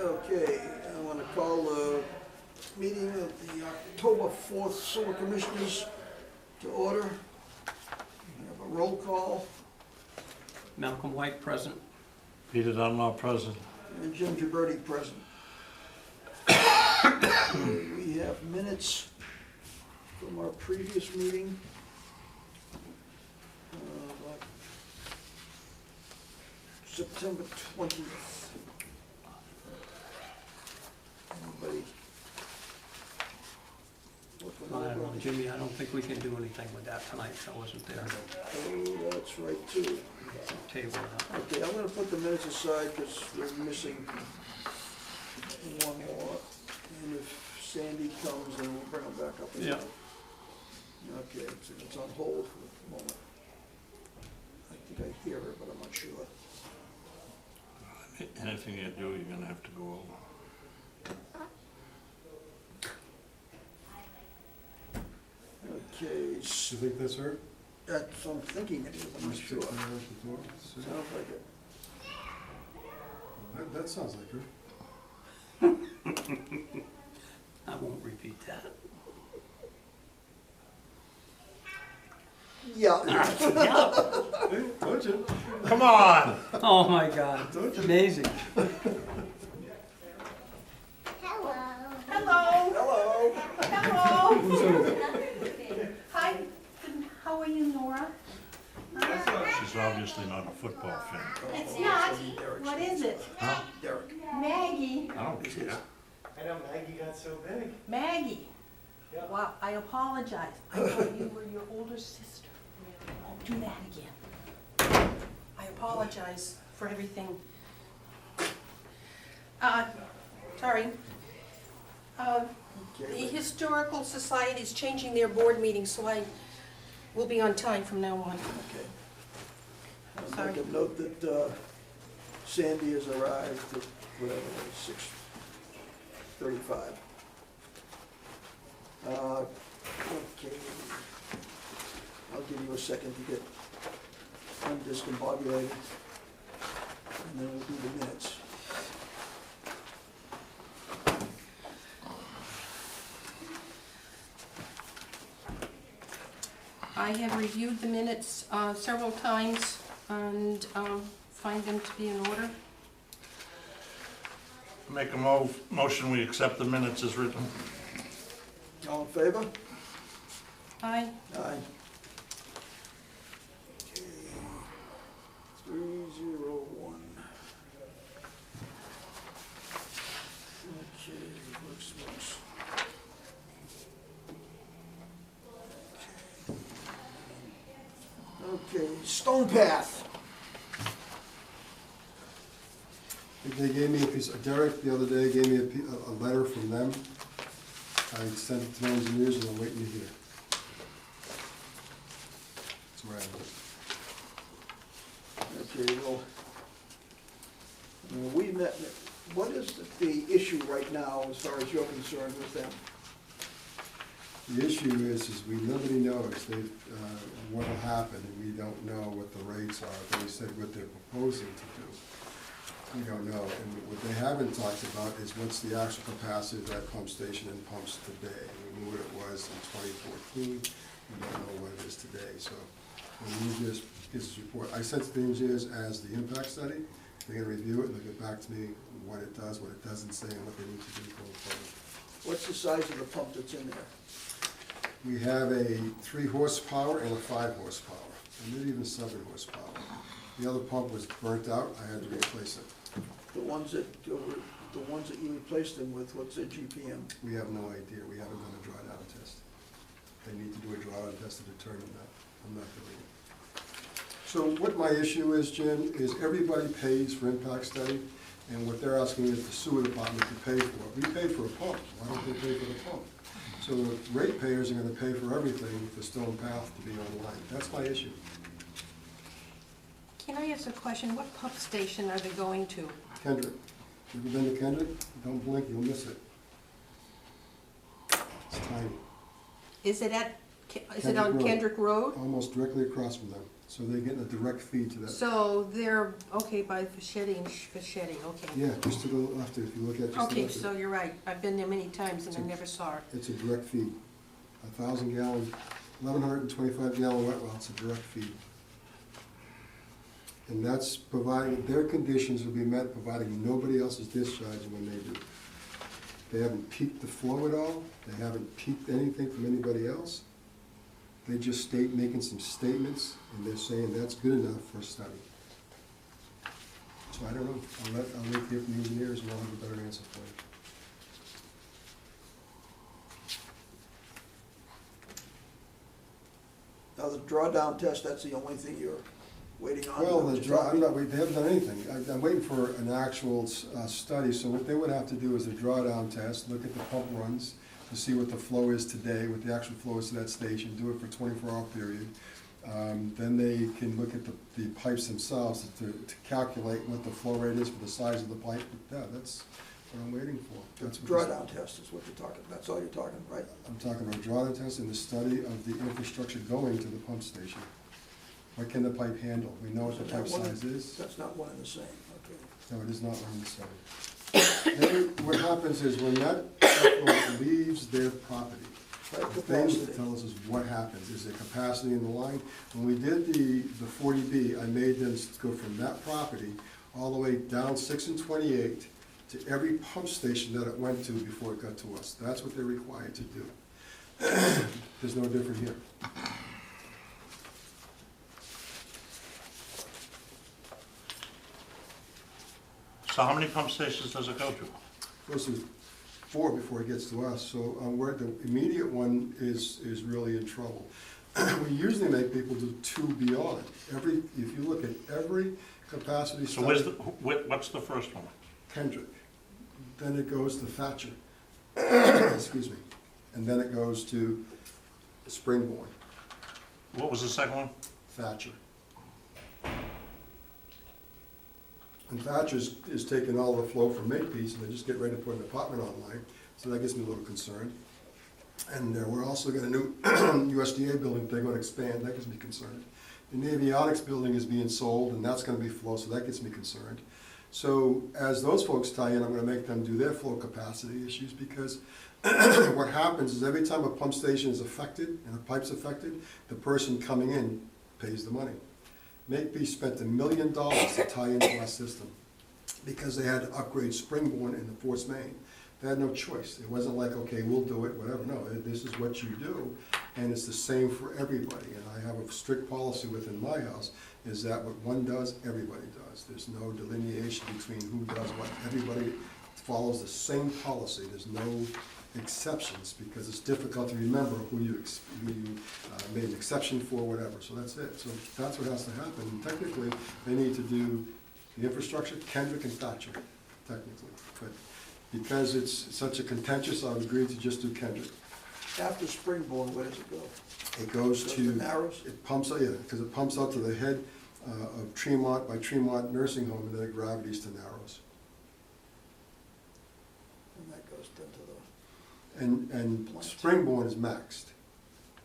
Okay, I want to call the meeting of the October 4th Sewer Commissioners to order. We have a roll call, Malcolm White present. Peter Dunlop present. and Jim Gibberti present. We have minutes from our previous meeting. Like September 20th. Anybody? looking I don't know, over? Jimmy, I don't think we can do anything with that tonight, I wasn't there. Oh, that's right too. Table that. Okay, I'm gonna put the minutes aside because we're missing one more. And if Sandy comes, then we'll bring them back up again. Yeah. Okay, so it's on hold for a moment. I think I hear her, but I'm not sure. Anything you do, you're gonna have to go over. Okay, You think that's her? that's, I'm thinking it is, I'm not sure. Sounds Sounds like it. That sounds like her. I won't repeat that. Yeah. Hey, told you. Come on! Oh my God, Don't you? amazing. Hello. Hello. Hello. Hi. How are you, Nora? She's obviously not a football fan. It's not. What is it? Huh? Derek. Maggie. I don't care. I know Maggie got so big. Maggie. Yeah. Wow, I apologize. I thought you were your older sister. Don't do that again. I apologize for everything. Sorry. The Okay, Historical Society is changing their board meeting, so I will be on time from now on. okay. I'll Sorry. make a note that Sandy has arrived at whatever it is, 6:35. Okay. I'll give you a second to get undiscombobulated, and then we'll do the minutes. I have reviewed the minutes several times and find them to be in order. Make a motion, we accept the minutes as written. All in favor? Aye. Aye. Okay. 301. Okay, looks. Okay, Stone Path. They gave me a piece, Derek the other day gave me a letter from them. I sent it to the engineers and I'm waiting to hear. That's where I am. Okay, well, we met, what is the issue right now as far as you're concerned with them? The issue is nobody knows what'll happen, and we don't know what the rates are. They said what they're proposing to do. We don't know, and what they haven't talked about is what's the actual capacity of that pump station and pumps today. We knew what it was in 2014, we don't know what it is today, so when we just get this report, I sent it to the engineers as the impact study. They're gonna review it, and they'll get back to me what it does, what it doesn't say, and what they need to do going forward. What's the size of the pump that's in there? We have a 3 horsepower and a 5 horsepower, and maybe even 7 horsepower. The other pump was burnt out, I had to replace it. The ones that you replaced them with, what's their GPM? We have no idea, we haven't done a drawdown test. They need to do a drawdown test to determine that, I'm not doing it. So what my issue is, Jim, is everybody pays for impact study, and what they're asking is the sewer department to pay for it. We pay for a pump, why don't they pay for the pump? So the ratepayers are gonna pay for everything for Stone Path to be online, that's my issue. Can I ask a question? What pump station are they going to? Kendrick, you ever been to Kendrick? Don't blink, you'll miss it. It's tiny. Is it on Kendrick Road. Kendrick Road? Almost directly across from them. So they're getting a direct feed to that. So they're, okay, by Fischetti, okay. Yeah, just to the left, if you look at just the Okay, left. so you're right, I've been there many times and I never saw it. It's a direct feed. 1,000 gallon, 1,125 gallon wet well, it's a direct feed. And that's providing, their conditions will be met providing nobody else is discharging when they do. They haven't peaked the flow at all, they haven't peaked anything from anybody else. They just making some statements, and they're saying that's good enough for a study. So I don't know, I'll wait to hear from the engineers and I'll have a better answer for you. Now, the drawdown test, that's the only thing you're waiting on? Well, they haven't done anything. I'm waiting for an actual study, so what they would have to do is a drawdown test, look at the pump runs to see what the flow is today, what the actual flow is to that station, do it for a 24-hour period. Then they can look at the pipes themselves to calculate what the flow rate is for the size of the pipe. Yeah, that's what I'm waiting for. That's what Drawdown test is what you're talking, that's all you're talking, right? I'm talking about drawdown test and the study of the infrastructure going to the pump station. What can the pipe handle? We know what the pipe size is. That's not one and the same, okay. No, it is not one and the same. Then what happens is when that effluent leaves their property, Pipe the thing capacity. that tells us what happens, is there capacity in the line? When we did the 40B, I made them go from that property all the way down 6 and 28 to every pump station that it went to before it got to us. That's what they're required to do. There's no different here. So how many pump stations does it go to? Goes to 4 before it gets to us, so where the immediate one is really in trouble. We usually make people do 2 beyond. If you look at every capacity So study. what's the first one? Kendrick, then it goes to Thatcher, excuse me, and then it goes to Springborn, What was the second one? Thatcher. And Thatcher is taking all the flow from Makepeace, and they just get ready to put an apartment online, so that gets me a little concerned. And we're also got a new USDA building they're gonna expand, that gets me concerned. The avionics building is being sold, and that's gonna be flow, so that gets me concerned. So as those folks tie in, I'm gonna make them do their flow capacity issues, because what happens is every time a pump station is affected and a pipe's affected, the person coming in pays the money. Makepeace spent $1 million to tie into our system, because they had to upgrade Springborn and the Force Main. They had no choice. It wasn't like, okay, we'll do it, whatever. No, this is what you do, and it's the same for everybody. And I have a strict policy within my house, is that what one does, everybody does. There's no delineation between who does what. Everybody follows the same policy. There's no exceptions, because it's difficult to remember who you made an exception for, whatever. So that's it. So that's what has to happen. And technically, they need to do the infrastructure, Kendrick and Thatcher, technically. But because it's such a contentious, I would agree to just do Kendrick. After Springborn, where does it go? It goes Goes to, to Narrows? it pumps, yeah, because it pumps out to the head of Tremont, by Tremont Nursing Home, and then it gravities to Narrows. And that goes then to And Plant. Springborn is maxed.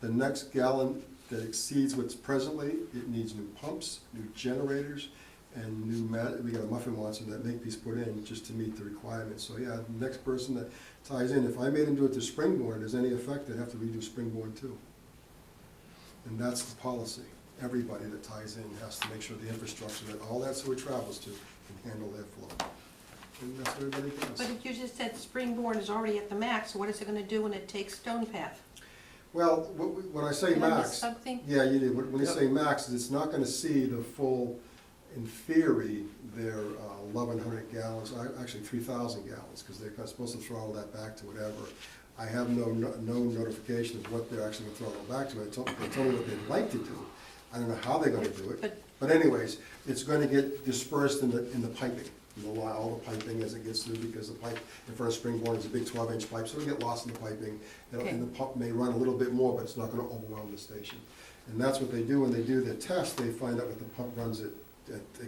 The next gallon that exceeds what's presently, it needs new pumps, new generators, and we got a muffin monster that Makepeace put in just to meet the requirements. So yeah, the next person that ties in, if I made him do it to Springborn, there's any effect, they'd have to redo Springborn too. And that's the policy. Everybody that ties in has to make sure the infrastructure that all that sewer travels to can handle their flow. And that's what everybody But does. if you just said Springborn is already at the max, so what is it gonna do when it takes Stone Path? Well, when I say Did I miss max, something? yeah, you did. When you Yep. say max, it's not gonna see the full, in theory, their 1,100 gallons, actually 3,000 gallons, because they're supposed to throttle that back to whatever. I have no notification of what they're actually gonna throttle back to. They told me what they'd like to do. I don't know how they're gonna do it. But anyways, it's gonna get dispersed in the piping. All the piping as it gets through, because the pipe in front of Springborn is a big 12-inch pipe, so it'll get lost in the piping. And the pump may run a little bit more, but it's not gonna overwhelm the station. And that's what they do when they do their test. They find out what the pump runs at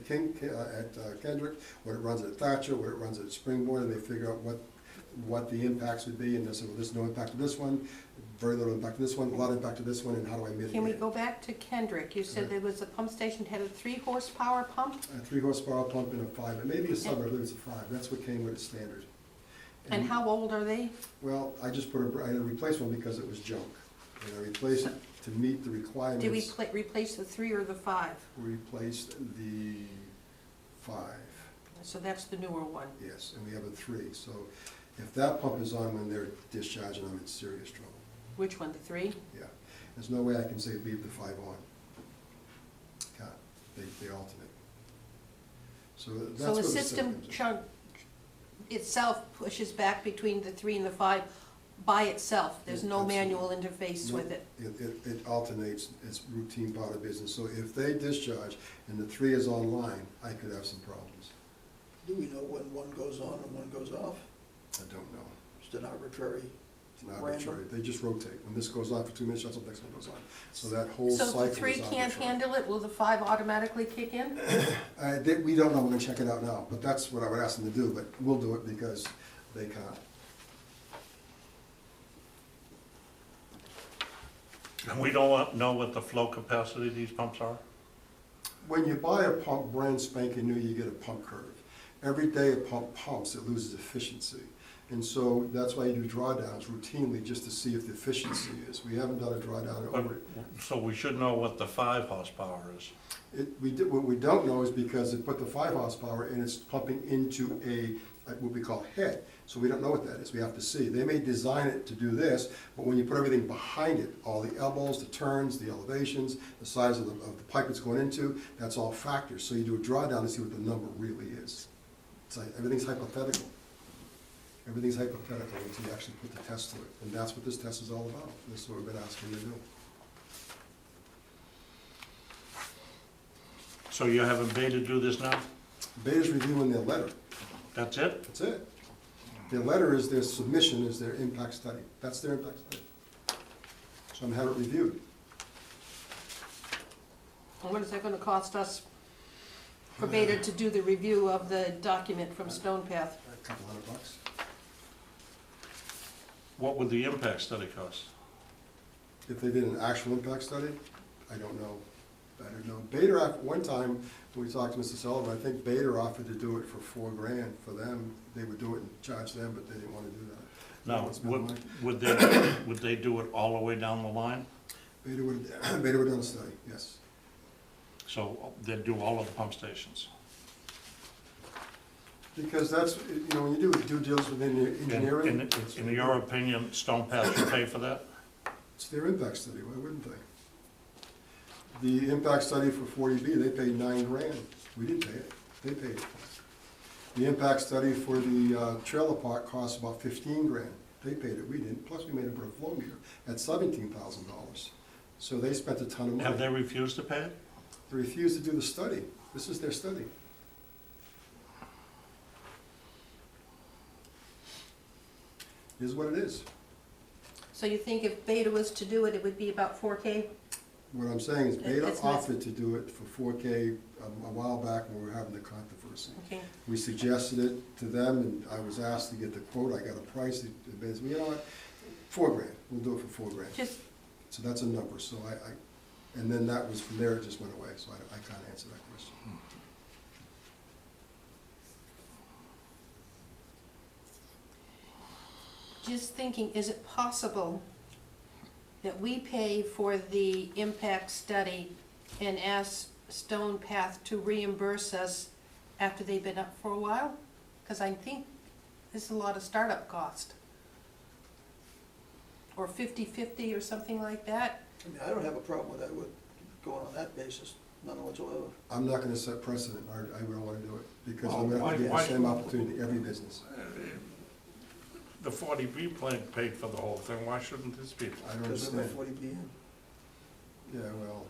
Kendrick, what it runs at Thatcher, what it runs at Springborn, and they figure out what what the impacts would be, and they said, well, there's no impact to this one, very little impact to this one, a lot of impact to this one, and how do I mitigate it? Can we go back to Kendrick? You said there was a pump station had a 3 horsepower pump? A 3 horsepower pump and a 5, and maybe a sub, I believe it's a 5, that's what came with its standard. And how old are they? Well, I just I replaced one because it was junk, and I replaced it to meet the requirements. Did we replace the 3 or the 5? We replaced the 5, So that's the newer one. yes, and we have a 3, so if that pump is on when they're discharging, I'm in serious trouble, Which one, the 3? yeah. There's no way I can say leave the 5 on. Can't, they alternate. So that's So where the the system comes in. chunk itself pushes back between the 3 and the 5 by itself? There's no Absolutely. manual interface with it? It alternates, it's routine part of business, so if they discharge and the 3 is online, I could have some problems. Do we know when one goes on and one goes off? I don't know. Just an arbitrary, It's not arbitrary, they just rotate. When this goes on for 2 minutes, that's when the next one goes on. So that whole So cycle if is the 3 can't arbitrary. handle it, will the 5 automatically kick in? We don't know, we're gonna check it out now, but that's what I would ask them to do, but we'll do it because they can't. And we don't know what the flow capacity of these pumps are? When you buy a pump brand spanking new, you get a pump curve. Every day a pump pumps, it loses efficiency. And so that's why you do drawdowns routinely, just to see if the efficiency is. We haven't done a drawdown But- over. So we should know what the 5 horsepower is. What we don't know is because it put the 5 horsepower and it's pumping into what we call head. So we don't know what that is, we have to see. They may design it to do this, but when you put everything behind it, all the elbows, the turns, the elevations, the size of the pipe it's going into, that's all factors. So you do a drawdown to see what the number really is. It's like, everything's hypothetical. Everything's hypothetical until you actually put the test to it. And that's what this test is all about. This is what we've been asking you to do. So you're having Beta do this now? Beta's reviewing their letter. That's it? That's it. Their letter is their submission, is their impact study. That's their impact study. So I'm having it reviewed. And what is that gonna cost us for Beta to do the review of the document from Stone Path? A couple $100. What would the impact study cost? If they did an actual impact study, I don't know. I don't know. Beta, one time, when we talked to Mr. Sullivan, I think Beta offered to do it for $4,000 for them. They would do it and charge them, but they didn't want to do that. Now, It's been money. would they do it all the way down the line? Beta would have done a study, yes. So they'd do all of the pump stations? Because that's, when you do due diligence within your engineering. In your opinion, Stone Path should pay for that? It's their impact study, why wouldn't they? The impact study for 40B, they paid $9,000. We didn't pay it, they paid it. The impact study for the trailer park cost about $15,000. They paid it, we didn't. Plus we made them put a flow meter at $17,000. So they spent a ton of money. Have they refused to pay it? They refused to do the study. This is their study. Here's what it is. So you think if Beta was to do it, it would be about 4K? What I'm saying is Beta It's not- offered to do it for 4K a while back when we were having the controversy. Okay. We suggested it to them, and I was asked to get the quote, I got a price, they said, you know what, $4,000, we'll do it for $4,000. Just, So that's a number, so and then that was, from there, it just went away, so I can't answer that question. just thinking, is it possible that we pay for the impact study and ask Stone Path to reimburse us after they've been up for a while? Because I think this is a lot of startup cost. Or 50/50 or something like that. I mean, I don't have a problem with that, with going on that basis, none whatsoever. I'm not gonna set precedent, I don't wanna do it, because Well, I'm gonna have to give the why- same opportunity to every business. The 40B plant paid for the whole thing, why shouldn't this be? I don't Because they're understand. 40B in. Yeah, well,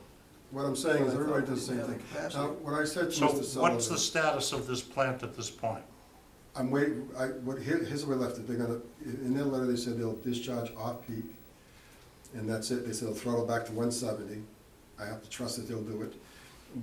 what I'm saying is everybody does the same thing. Now, what I said to So Mr. Sullivan. what's the status of this plant at this point? I'm waiting, here's where we left it, they're gonna, in their letter, they said they'll discharge off-peak, and that's it, they said they'll throttle back to 170, I have to trust that they'll do it.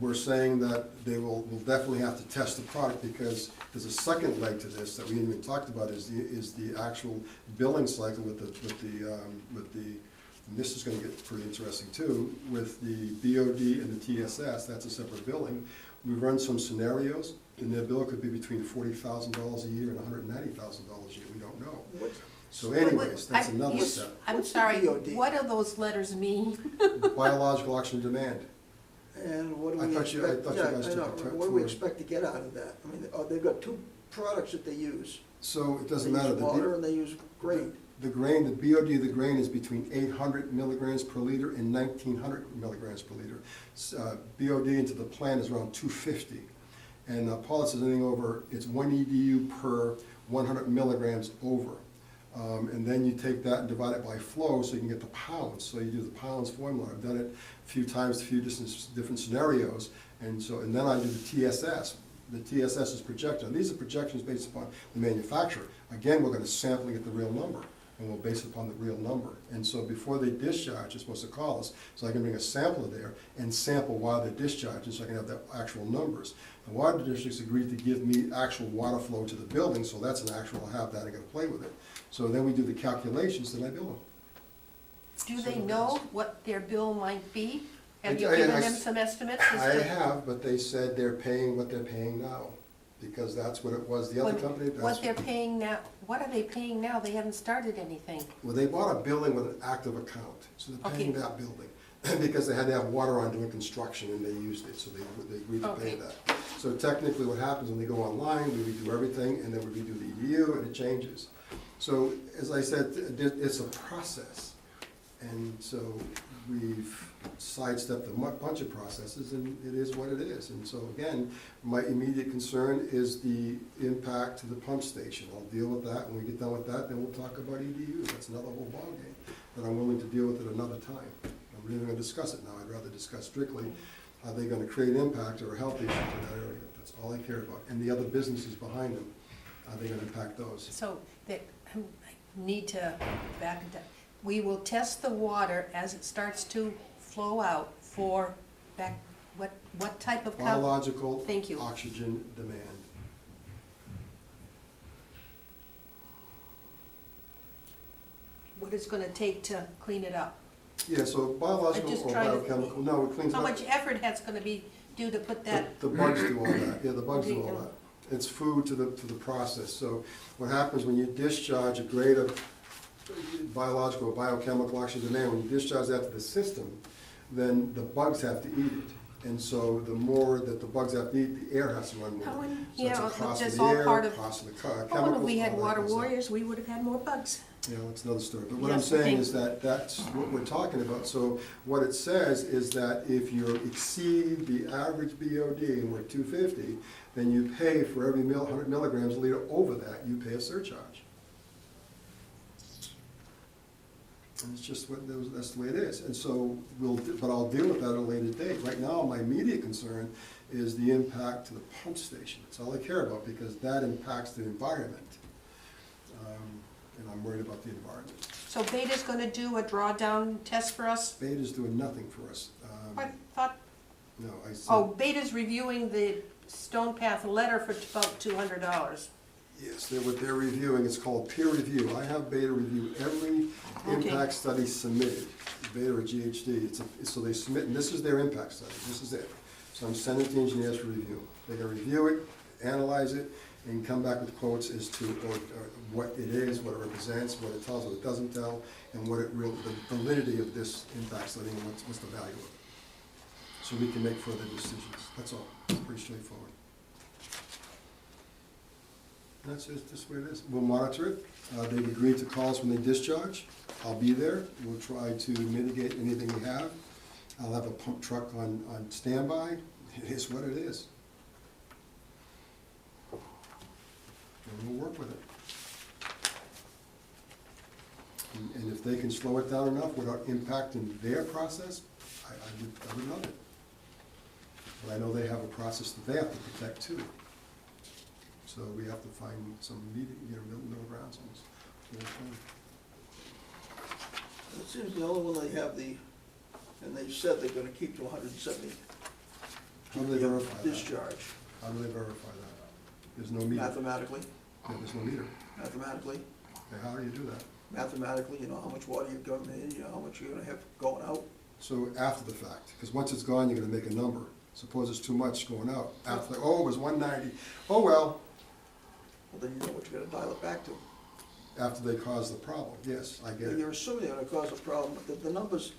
we're saying that they will definitely have to test the product, because there's a second leg to this that we haven't even talked about, is the actual billing cycle with the, and this is gonna get pretty interesting too, with the BOD and the TSS, that's a separate billing. We run some scenarios, and their bill could be between $40,000 a year and $190,000 a year, we don't know. What- So anyways, that's another you- step. I'm What's the sorry, BOD? what do those letters mean? Biological oxygen demand. And what do I we thought you- I expect, thought you yeah, guys I took know, a tour. what do we expect to get out of that? I mean, they've got two products that they use. So it They doesn't matter. use water and they use grain. The grain, the BOD of the grain is between 800 milligrams per liter and 1900 milligrams per liter. BOD into the plant is around 250. And Paula says anything over, it's 1 EDU per 100 milligrams over. And then you take that and divide it by flow so you can get the pounds. So you do the pounds formula. I've done it a few times, a few different scenarios. And then I do the TSS. The TSS is projected. And these are projections based upon the manufacturer. Again, we're going to sample and get the real number, and we'll base it upon the real number. And so before they discharge, they're supposed to call us, so I can bring a sampler there and sample while they're discharging, so I can have the actual numbers. The water districts agreed to give me actual water flow to the building, so that's an actual, I'll have that, I gotta play with it. So then we do the calculations, then I bill them. Do they know what their bill might be? Have I- you I- given I- them some estimates? as I to- have, but they said they're paying what they're paying now, because that's what it was. The other company, that's What they're paying now, what are they paying now? They haven't started anything. Well, they bought a building with an active account, so they're paying Okay. that building. Because they had to have water on doing construction, and they used it, so they agreed to pay Okay. that. So technically, what happens when they go online, we redo everything, and then we redo the EDU, and it changes. So, as I said, it's a process. And so we've sidestepped a bunch of processes, and it is what it is. And so again, my immediate concern is the impact to the pump station. I'll deal with that. When we get done with that, then we'll talk about EDU. That's another whole ballgame, but I'm willing to deal with it another time. I'm really gonna discuss it now. I'd rather discuss strictly, are they gonna create impact or a health issue in that area? That's all I care about. And the other businesses behind them, are they gonna impact those? So that, I need to back it down. We will test the water as it starts to flow out for what type of Biological Thank you. oxygen demand. what it's gonna take to clean it up? Yeah, so biological I'm just or trying to- biochemical, no, it cleans How up. much effort has gonna be due to put that, The bugs do all that, yeah, the bugs do all Okay. that. It's food to the process. So what happens when you discharge a grade of biological or biochemical oxygen demand, when you discharge that to the system, then the bugs have to eat it. And so the more that the bugs have to eat, the air has to run more. How in- So it's yeah, a cost that's of the all air, part of- cost of the chemicals. oh, if we had all that water good stuff. warriors, we would have had more bugs. You know, it's another story, but what I'm Yes, saying thank- is that that's what we're talking about. So what it says is that if you exceed the average BOD, and we're at 250, then you pay for every 100 milligrams a liter over that, you pay a surcharge. And it's just that's the way it is. And so but I'll deal with that at a later date. Right now, my immediate concern is the impact to the pump station. That's all I care about, because that impacts the environment. And I'm worried about the environment. So Beta's gonna do a drawdown test for us? Beta's doing nothing for us. I thought, No, I said, oh, Beta's reviewing the Stone Path letter for about $200. yes, what they're reviewing, it's called peer review. I have Beta review every Okay. impact study submitted, Beta or GHD. So they submit, and this is their impact study, this is it. So I'm sending it to engineers for review. They're gonna review it, analyze it, and come back with quotes as to or what it is, what it represents, what it tells, what it doesn't tell, and what the validity of this impact study, and what's the value of it. So we can make further decisions, that's all, it's pretty straightforward. That's just the way it is. We'll monitor it, they've agreed to call us when they discharge, I'll be there, we'll try to mitigate anything we have. I'll have a pump truck on standby, it is what it is. And we'll work with it. And if they can slow it down enough without impacting their process, I would love it. But I know they have a process that they have to protect too. So we have to find some middle grounds on this. It seems the only one they have and they said they're gonna keep to 170 How do they verify that? discharge. How do they verify that? There's no meter. Mathematically, Yeah, there's no meter. mathematically, Okay, how do you do that? mathematically, you know how much water you're going in, you know how much you're gonna have going out. So after the fact, because once it's gone, you're gonna make a number. Suppose it's too much going out. After, oh, it was 190. Oh, well, Well, then you know what you're gonna dial it back to. after they cause the problem. Yes, I get it. You're assuming they're gonna cause a problem, but the numbers,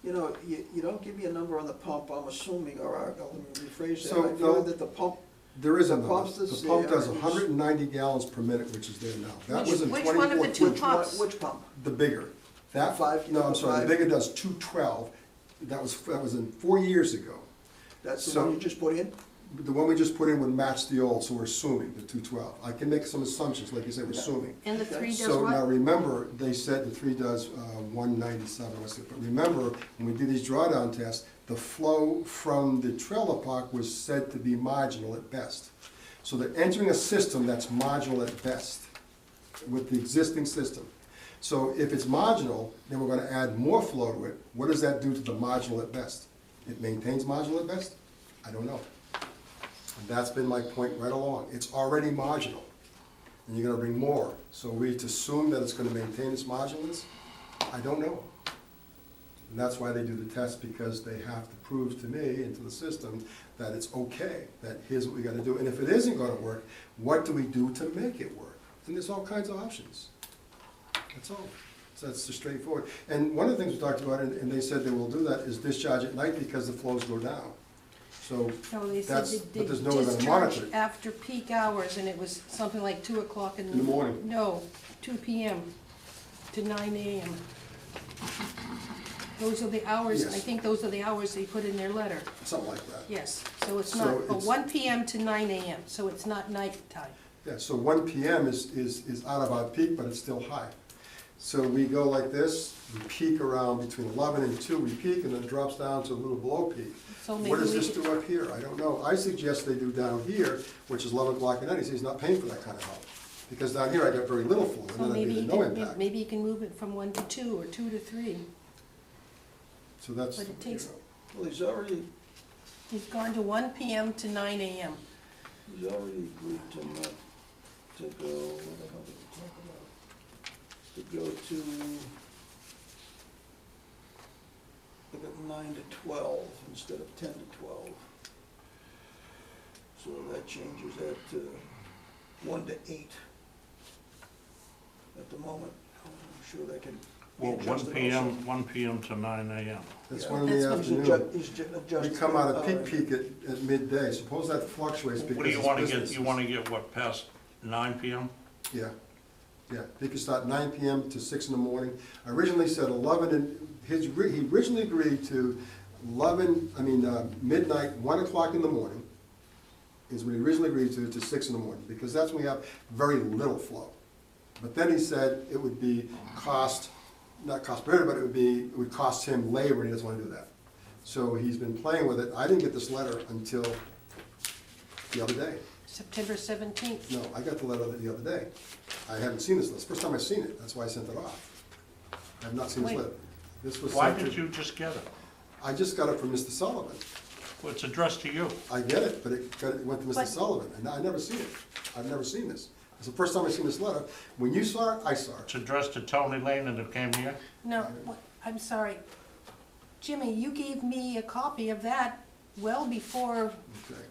you know, you don't give me a number on the pump, I'm assuming, or let me rephrase that. So, I no. feel that the pump, There is a The number. pump that's The pump does there is- 190 gallons per minute, which is there now. That Which- was in which one of the 2014. two which one, pumps? which pump? The bigger. That, no, I'm sorry, the 5? bigger does 212. That was in 4 years ago. That's the So- one you just put in? The one we just put in would match the old, so we're assuming the 212. I can make some assumptions, like you said, we're assuming. And the 3 does So now what? remember, they said the 3 does 197, but remember, when we did these drawdown tests, the flow from the trailer park was said to be marginal at best. So they're entering a system that's marginal at best with the existing system. So if it's marginal, then we're gonna add more flow to it. What does that do to the marginal at best? It maintains marginal at best? I don't know. And that's been my point right along. It's already marginal, and you're gonna bring more. So we to assume that it's gonna maintain its marginalness? I don't know. And that's why they do the test, because they have to prove to me and to the system that it's okay, that here's what we gotta do. And if it isn't gonna work, what do we do to make it work? And there's all kinds of options. That's all. So that's just straightforward. And one of the things we talked about, and they said they will do that, is discharge at night because the flows go down. So No, they said that's, they but there's no way to discharge monitor it. after peak hours, and it was something like 2 o'clock In the morning. No, 2 PM to 9 AM. Those are the hours, I Yes. think those are the hours they put in their letter, Something like that. yes. So it's So not, it's- 1 PM to 9 AM, so it's not nighttime. Yeah, so 1 PM is out of our peak, but it's still high. So we go like this, we peak around between 11 and 2, we peak, and then it drops down to a little below peak. So maybe What does we this could- do up here? I don't know. I suggest they do down here, which is 11 o'clock at night. He says he's not paying for that kind of help. Because down here I got very little flow, and So then maybe I'd you be no can, impact. maybe you can move it from 1 to 2 or 2 to 3. So that's, But it takes- Well, he's already He's gone to 1 PM to 9 AM. agreed to not, to go, what the hell did we talk about? To go to, look at 9 to 12 instead of 10 to 12. So that changes that to 1 to 8 at the moment. I'm sure that can be Well, 1 adjusted PM, also. 1 PM to 9 AM. that's Yeah. 1 in the That's He's afternoon. We adjusted. come out of all peak right. peak at midday. Suppose that fluctuates because What do you it's wanna get, business. you wanna get what, past 9 PM? Yeah, yeah, he could start 9 PM to 6 in the morning. I originally said 11, and he originally agreed to midnight, 1 o'clock in the morning, is what he originally agreed to 6 in the morning, because that's when we have very little flow. But then he said it would be not cost per, but it would cost him labor, and he doesn't wanna do that. So he's been playing with it. I didn't get this letter until the other day. September 17th. No, I got the letter the other day. I haven't seen this list. First time I've seen it, that's why I sent it off. I have not seen this Wait. letter. This was Why sent to- didn't you just get it? I just got it from Mr. Sullivan. Well, it's addressed to you. I get it, but it went to Mr. But- Sullivan, and I never seen it. I've never seen this. It's the first time I've seen this letter. When you saw it, I saw it. It's addressed to Tony Lane and it came here. No, I'm sorry. Jimmy, you gave me a copy of that well before, Okay.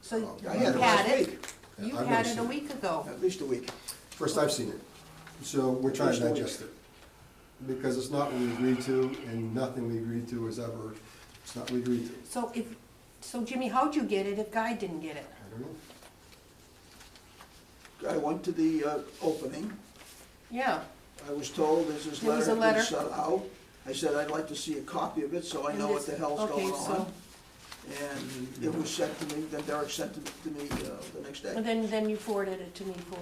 so I you I had it last week, You I've had never it a seen week ago. at least a week. First I've seen it. So we're trying to First week. digest it. Because it's not what we agreed to, and nothing we agreed to is ever, it's not what we agreed to. So Jimmy, how'd you get it if Guy didn't get it? I don't know. I went to the opening, Yeah, I was told there's this There was letter a letter. been sent out. I said I'd like to see a copy of it, so I And know what this- the hell's okay, going so- on. And it was sent to me, then Derek sent it to me the next and day. then you forwarded it to me for,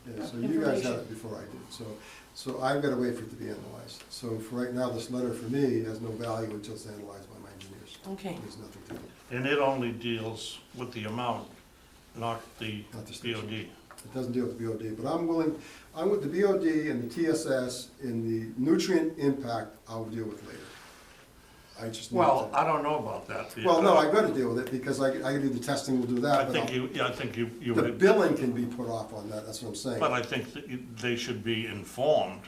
Yeah, so you guys had Information. it before I did, so I've gotta wait for it to be analyzed. So for right now, this letter for me has no value until it's analyzed by my engineers. okay. There's nothing to it. And it only deals with the amount, not the Not the station. BOD. It doesn't deal with the BOD, but I'm with the BOD and the TSS and the nutrient impact I'll deal with later. I just need Well, to. I don't know about that. Well, no, I gotta deal with it, because I do the testing, we'll do that, I but think you, yeah, I think you the would, billing can be put off on that, that's what I'm saying. but I think that they should be informed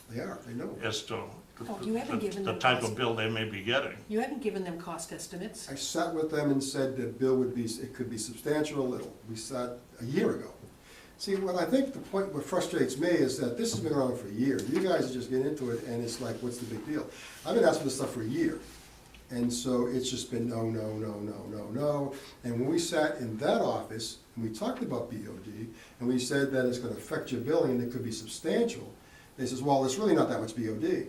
They know. as to Oh, you haven't given the them type cost- of bill they may be getting. You haven't given them cost estimates. I sat with them and said the bill would be, it could be substantial or little. We sat a year ago. See, what I think the point, what frustrates me is that this has been around for a year. You guys are just getting into it, and it's like, what's the big deal? I've been asking for this stuff for a year. And so it's just been no, no, no, no, no, no. And when we sat in that office, and we talked about BOD, and we said that it's gonna affect your billing, and it could be substantial, they says, well, it's really not that much BOD.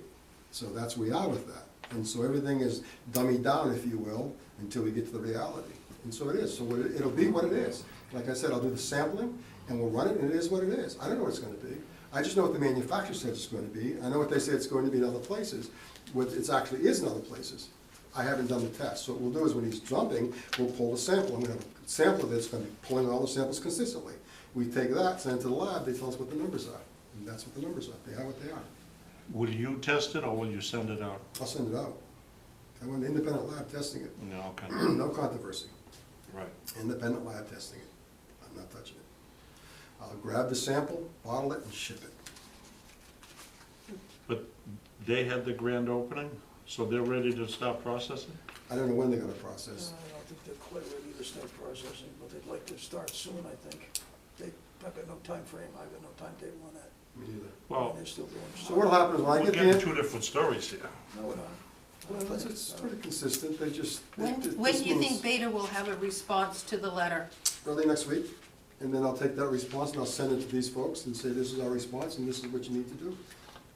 So that's where we are with that. And so everything is dummied down, if you will, until we get to the reality. And so it is, so it'll be what it is. Like I said, I'll do the sampling, and we'll run it, and it is what it is. I don't know what it's gonna be. I just know what the manufacturer says it's gonna be. I know what they say it's going to be in other places, what it actually is in other places. I haven't done the test, so what we'll do is when he's dumping, we'll pull the sample. I'm gonna have a sampler that's gonna be pulling all the samples consistently. We take that, send it to the lab, they tell us what the numbers are, and that's what the numbers are. They are what they are. Will you test it or will you send it out? I'll send it out. I want an independent lab testing it. No, okay, No controversy. right. Independent lab testing it. I'm not touching it. I'll grab the sample, bottle it, and ship it. But they had the grand opening, so they're ready to start processing? I don't know when they're gonna process. I don't think they're quite ready to start processing, but they'd like to start soon, I think. I've got no time frame. I've got no timetable on that. Me neither. Well, They're still doing So what'll happen is when I we're get getting the, two different stories here. No, we're not. well, it's pretty consistent, they just. When this do you means think Beta will have a response to the letter? Early next week, and then I'll take that response and I'll send it to these folks and say, this is our response and this is what you need to do.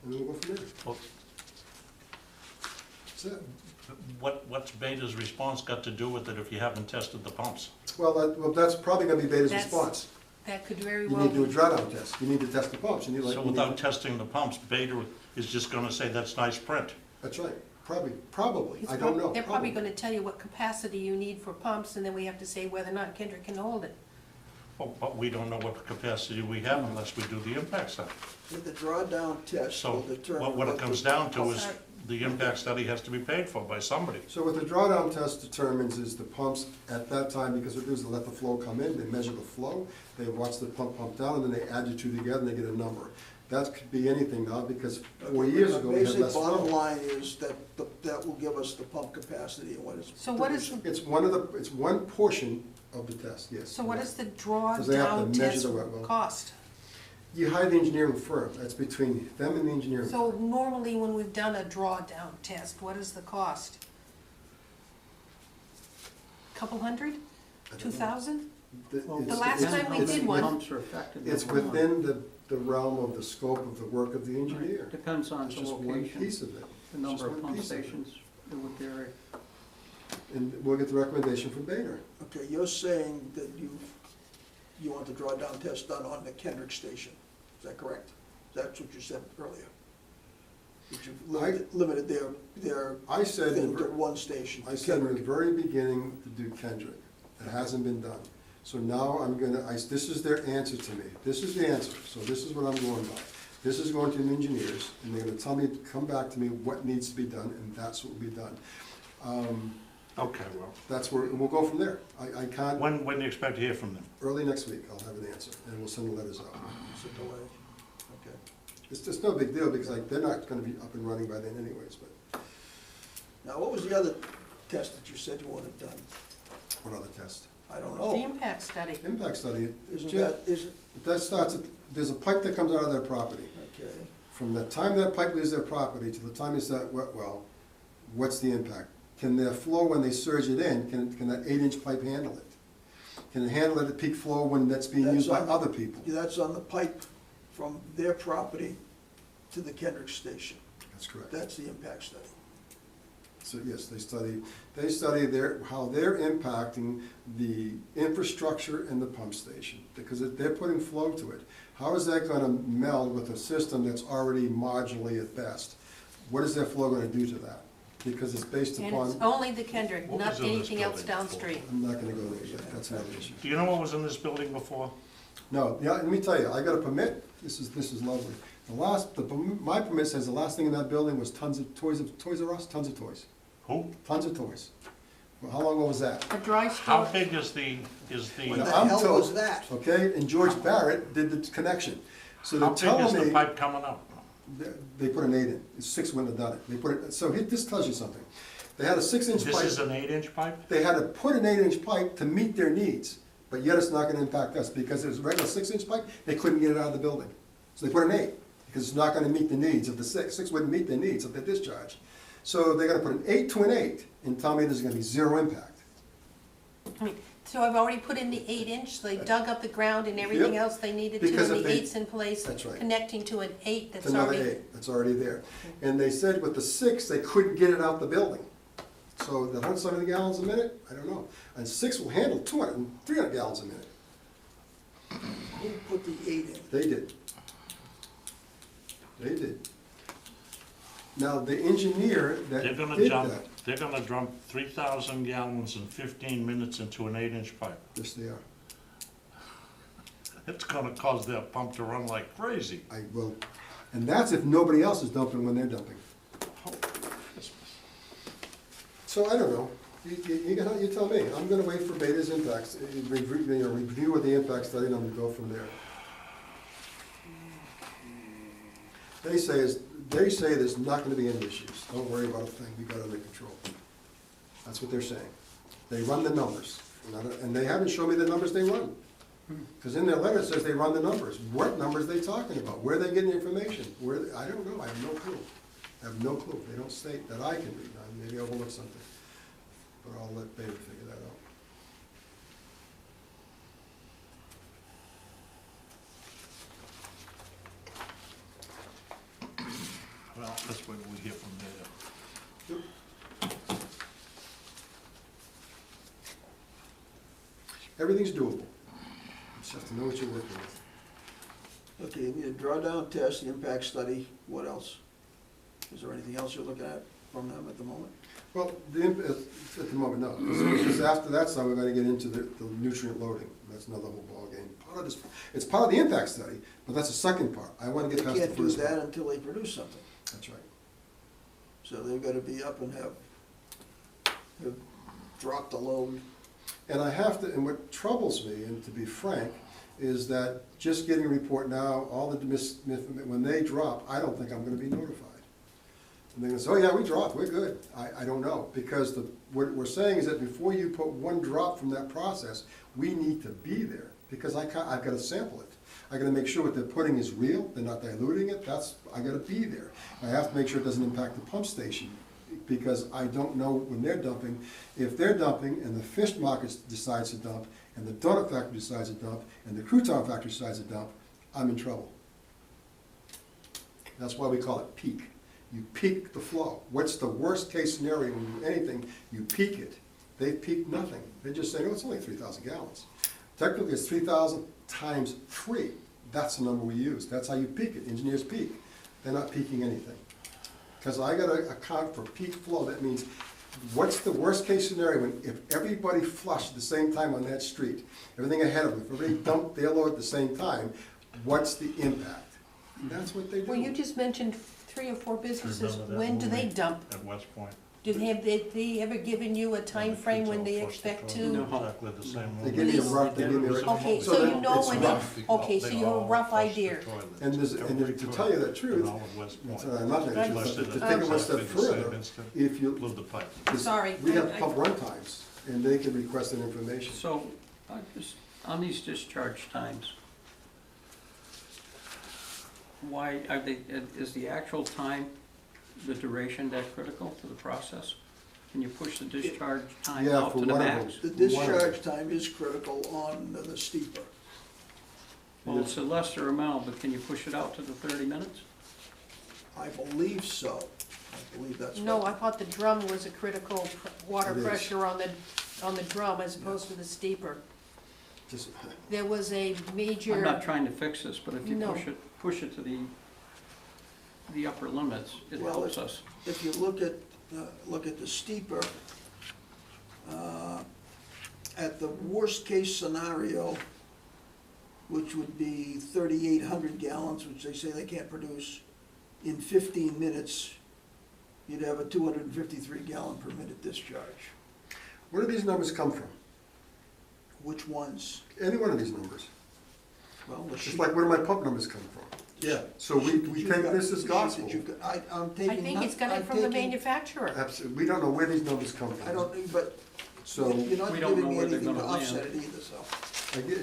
And then we'll go from there. Well, That's it. what's Beta's response got to do with it if you haven't tested the pumps? Well, that's probably gonna be Beta's That's- response. That could very You well need to do a be. drawdown test, you need to test the pumps, you need like. So you need- without testing the pumps, Beta is just gonna say, that's nice print. That's right, probably, It's I don't know. They're probably gonna tell you what capacity you need for pumps, and then we have to say whether or not Kendrick can hold it. Oh, but we don't know what capacity we have unless we do the impact study. The drawdown test will So determine. what it comes down to is Sorry. the impact study has to be paid for by somebody. So what the drawdown test determines is the pumps at that time, because what they do is they let the flow come in, they measure the flow, they watch the pump down, and then they add the two together and they get a number. That could be anything now, because 4 years ago, we had Basic less bottom flow. line is that, that will give us the pump capacity and what is. So what is, It's one portion of the test, yes. so what is the they have to drawdown measure test the wet well. cost? You hire the engineering firm, that's between them and the engineering. So normally when we've done a drawdown test, what is the cost? Couple hundred? I don't know. 2,000? The last time we did one- Pumps are affected. It's number one. within the realm of the scope of the work of the engineer. Right. Depends on It's the just one location, piece of it. the number Just of one pump piece of it. stations, it would vary. And we'll get the recommendation from Bader. Okay, you're saying that you want the drawdown test done on the Kendrick station, is that correct? That's what you said earlier. That you've limited their I said, thing to one station. I said in the very beginning to do Kendrick. It hasn't been done. So now I'm gonna, this is their answer to me. This is the answer, so this is what I'm going by. This is going to the engineers, and they're gonna tell me, come back to me what needs to be done, and that's what will be done. Okay, well, That's where, we'll go from there. I can't, when do you expect to hear from them? early next week, I'll have an answer, and we'll send the letters out. It's a delay, okay. It's just no big deal, because like, they're not gonna be up and running by then anyways, but Now, what was the other test that you said you wanted done? what other test? I don't The know. impact study. Impact study, Isn't Jim, that, is it, that starts, there's a pipe that comes out of their property. okay, From the time that pipe leaves their property to the time it's that wet well, what's the impact? Can their flow, when they surge it in, can that 8-inch pipe handle it? Can it handle it at peak flow when that's being used by That's on- other people? that's on the pipe from their property to the Kendrick station. That's correct. That's the impact study. So yes, they study how they're impacting the infrastructure and the pump station, because they're putting flow to it. How is that gonna meld with a system that's already marginally at best? What is their flow gonna do to that? Because it's based And upon, it's only the Kendrick, What not was in this anything else building downstream. I'm not gonna go there yet, that's another issue. Do you know what was in this building before? No, yeah, let me tell you, I got a permit, this is lovely. My permit says the last thing in that building was tons of Toys R Us, tons of toys. Who? Tons of toys. Well, how long ago was that? A dry How store, big is the, When the Now, I'm hell told- was that? Okay, and George Barrett did the connection. So how they're big is telling the me, pipe coming up? they put an 8 in, 6 wouldn't have done it. They put it, so this tells you something. They had a 6-inch This is pipe, an 8-inch pipe? they had to put an 8-inch pipe to meet their needs, but yet it's not gonna impact us, because it was a regular 6-inch pipe, they couldn't get it out of the building. So they put an 8, because it's not gonna meet the needs of the 6. 6 wouldn't meet the needs of the discharge. So they're gonna put an 8 to an 8, and tell me there's gonna be 0 impact. I mean, so I've already put in the 8-inch, so they dug up the ground and everything Yep. else they needed to, Because and if the they- 8's in place, That's right. connecting to an 8 It's that's another already. 8, that's already there. And they said with the 6, they couldn't get it out the building. So the 170 gallons a minute, I don't know. And 6 will handle 200 and 300 gallons a minute. Who put the 8 in? They did. They did. Now, the engineer that They're gonna did jump, that, they're gonna dump 3,000 gallons in 15 minutes into an 8-inch pipe. yes, they are. It's gonna cause their pump to run like crazy. I will, and that's if nobody else is dumping when they're dumping. So I don't know. You tell me. I'm gonna wait for Beta's impacts, review of the impact study, and I'm gonna go from there. They say there's not gonna be any issues. Don't worry about a thing. We got it under control. That's what they're saying. They run the numbers, and they haven't shown me the numbers they run. Because in their letter it says they run the numbers. What numbers they talking about? Where are they getting the information? I don't know. I have no clue. I have no clue. They don't state that I can read. Maybe I overlooked something. But I'll let Beta figure that out. Well, that's what we hear from there. Everything's doable. You just have to know what you're working with. Okay, you need a drawdown test, the impact study, what else? Is there anything else you're looking at from them at the moment? Well, at the moment, no. Because after that's done, we're gonna get into the nutrient loading. That's another whole ballgame. Part of this, it's part of the impact study, but that's the second part. I wanna They get past the can't do first that part. until they produce something. That's right. So they've gotta be up and have dropped the load. And I have to, and what troubles me, and to be frank, is that just getting a report now, all the when they drop, I don't think I'm gonna be notified. And they're gonna say, oh yeah, we dropped, we're good. I don't know, because what we're saying is that before you put one drop from that process, we need to be there, because I've gotta sample it. I gotta make sure what they're putting is real, they're not diluting it, I gotta be there. I have to make sure it doesn't impact the pump station, because I don't know when they're dumping. If they're dumping and the fish market decides to dump, and the donut factory decides to dump, and the crouton factory decides to dump, I'm in trouble. That's why we call it peak. You peak the flow. What's the worst case scenario when you do anything? You peak it. They peak nothing. They just say, oh, it's only 3,000 gallons. Technically, it's 3,000 times 3. That's the number we use. That's how you peak it. Engineers peak. They're not peaking anything. Because I gotta account for peak flow. That means, what's the worst case scenario when if everybody flushed at the same time on that street, everything ahead of them, if everybody dumped their load at the same time, what's the impact? And that's what they do. Well, you just mentioned 3 or 4 businesses. Remember that When do they movie dump? At West Point. Do they ever given you a time frame when they expect to? No. Exactly the same They movie. give me a rough, they give me a. Okay, So so that you know it's when rough. they, okay, so you have a rough idea. And to tell you the truth, it's not the truth, but to take it one step further, if you, Blew the pipe. Sorry, we have I- pump run times, and they can request that information. So, on these discharge times, why are they, is the actual time, the duration that critical to the process? Can you push the discharge time Yeah, out for to the one of max? them. The discharge time is critical on the steeper. Well, it's a lesser amount, but can you push it out to the 30 minutes? I believe so. I believe that's No, what. I thought the drum was a critical water It is. pressure on the drum as opposed to the steeper. Just, There was a major. I'm not trying to fix this, but if you No. push it to the upper limits, it Well, helps us. If you look at the steeper, at the worst case scenario, which would be 3,800 gallons, which they say they can't produce, in 15 minutes, you'd have a 253 gallon per minute discharge. Where do these numbers come from? Which ones? Any one of these numbers. Well, the Just sheet. like where do my pump numbers come from? Yeah. So we The sheet take that this as the sheet that gospel. you got- I'm I taking. think it's got I'm it from the taking- manufacturer. Absolutely, we don't know where these numbers come from. I don't, but So, you're not We don't know giving me where they're anything to gonna land. offset it either, so.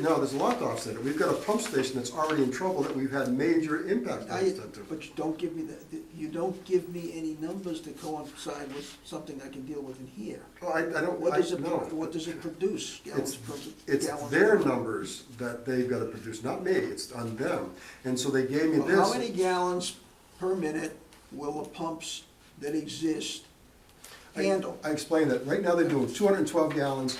no, there's a lot to offset it. We've got a pump station that's already in trouble that we've had major impact on. But you don't give me you don't give me any numbers to coincide with something I can deal with in here. Well, I don't, What does it, no. what does it produce? Gallons per- It's gallons their per- numbers that they've got to produce, not me, it's on them. And so they gave me Well, how this. many gallons per minute will the pumps that exist handle? I explained that, right now they're doing 212 gallons,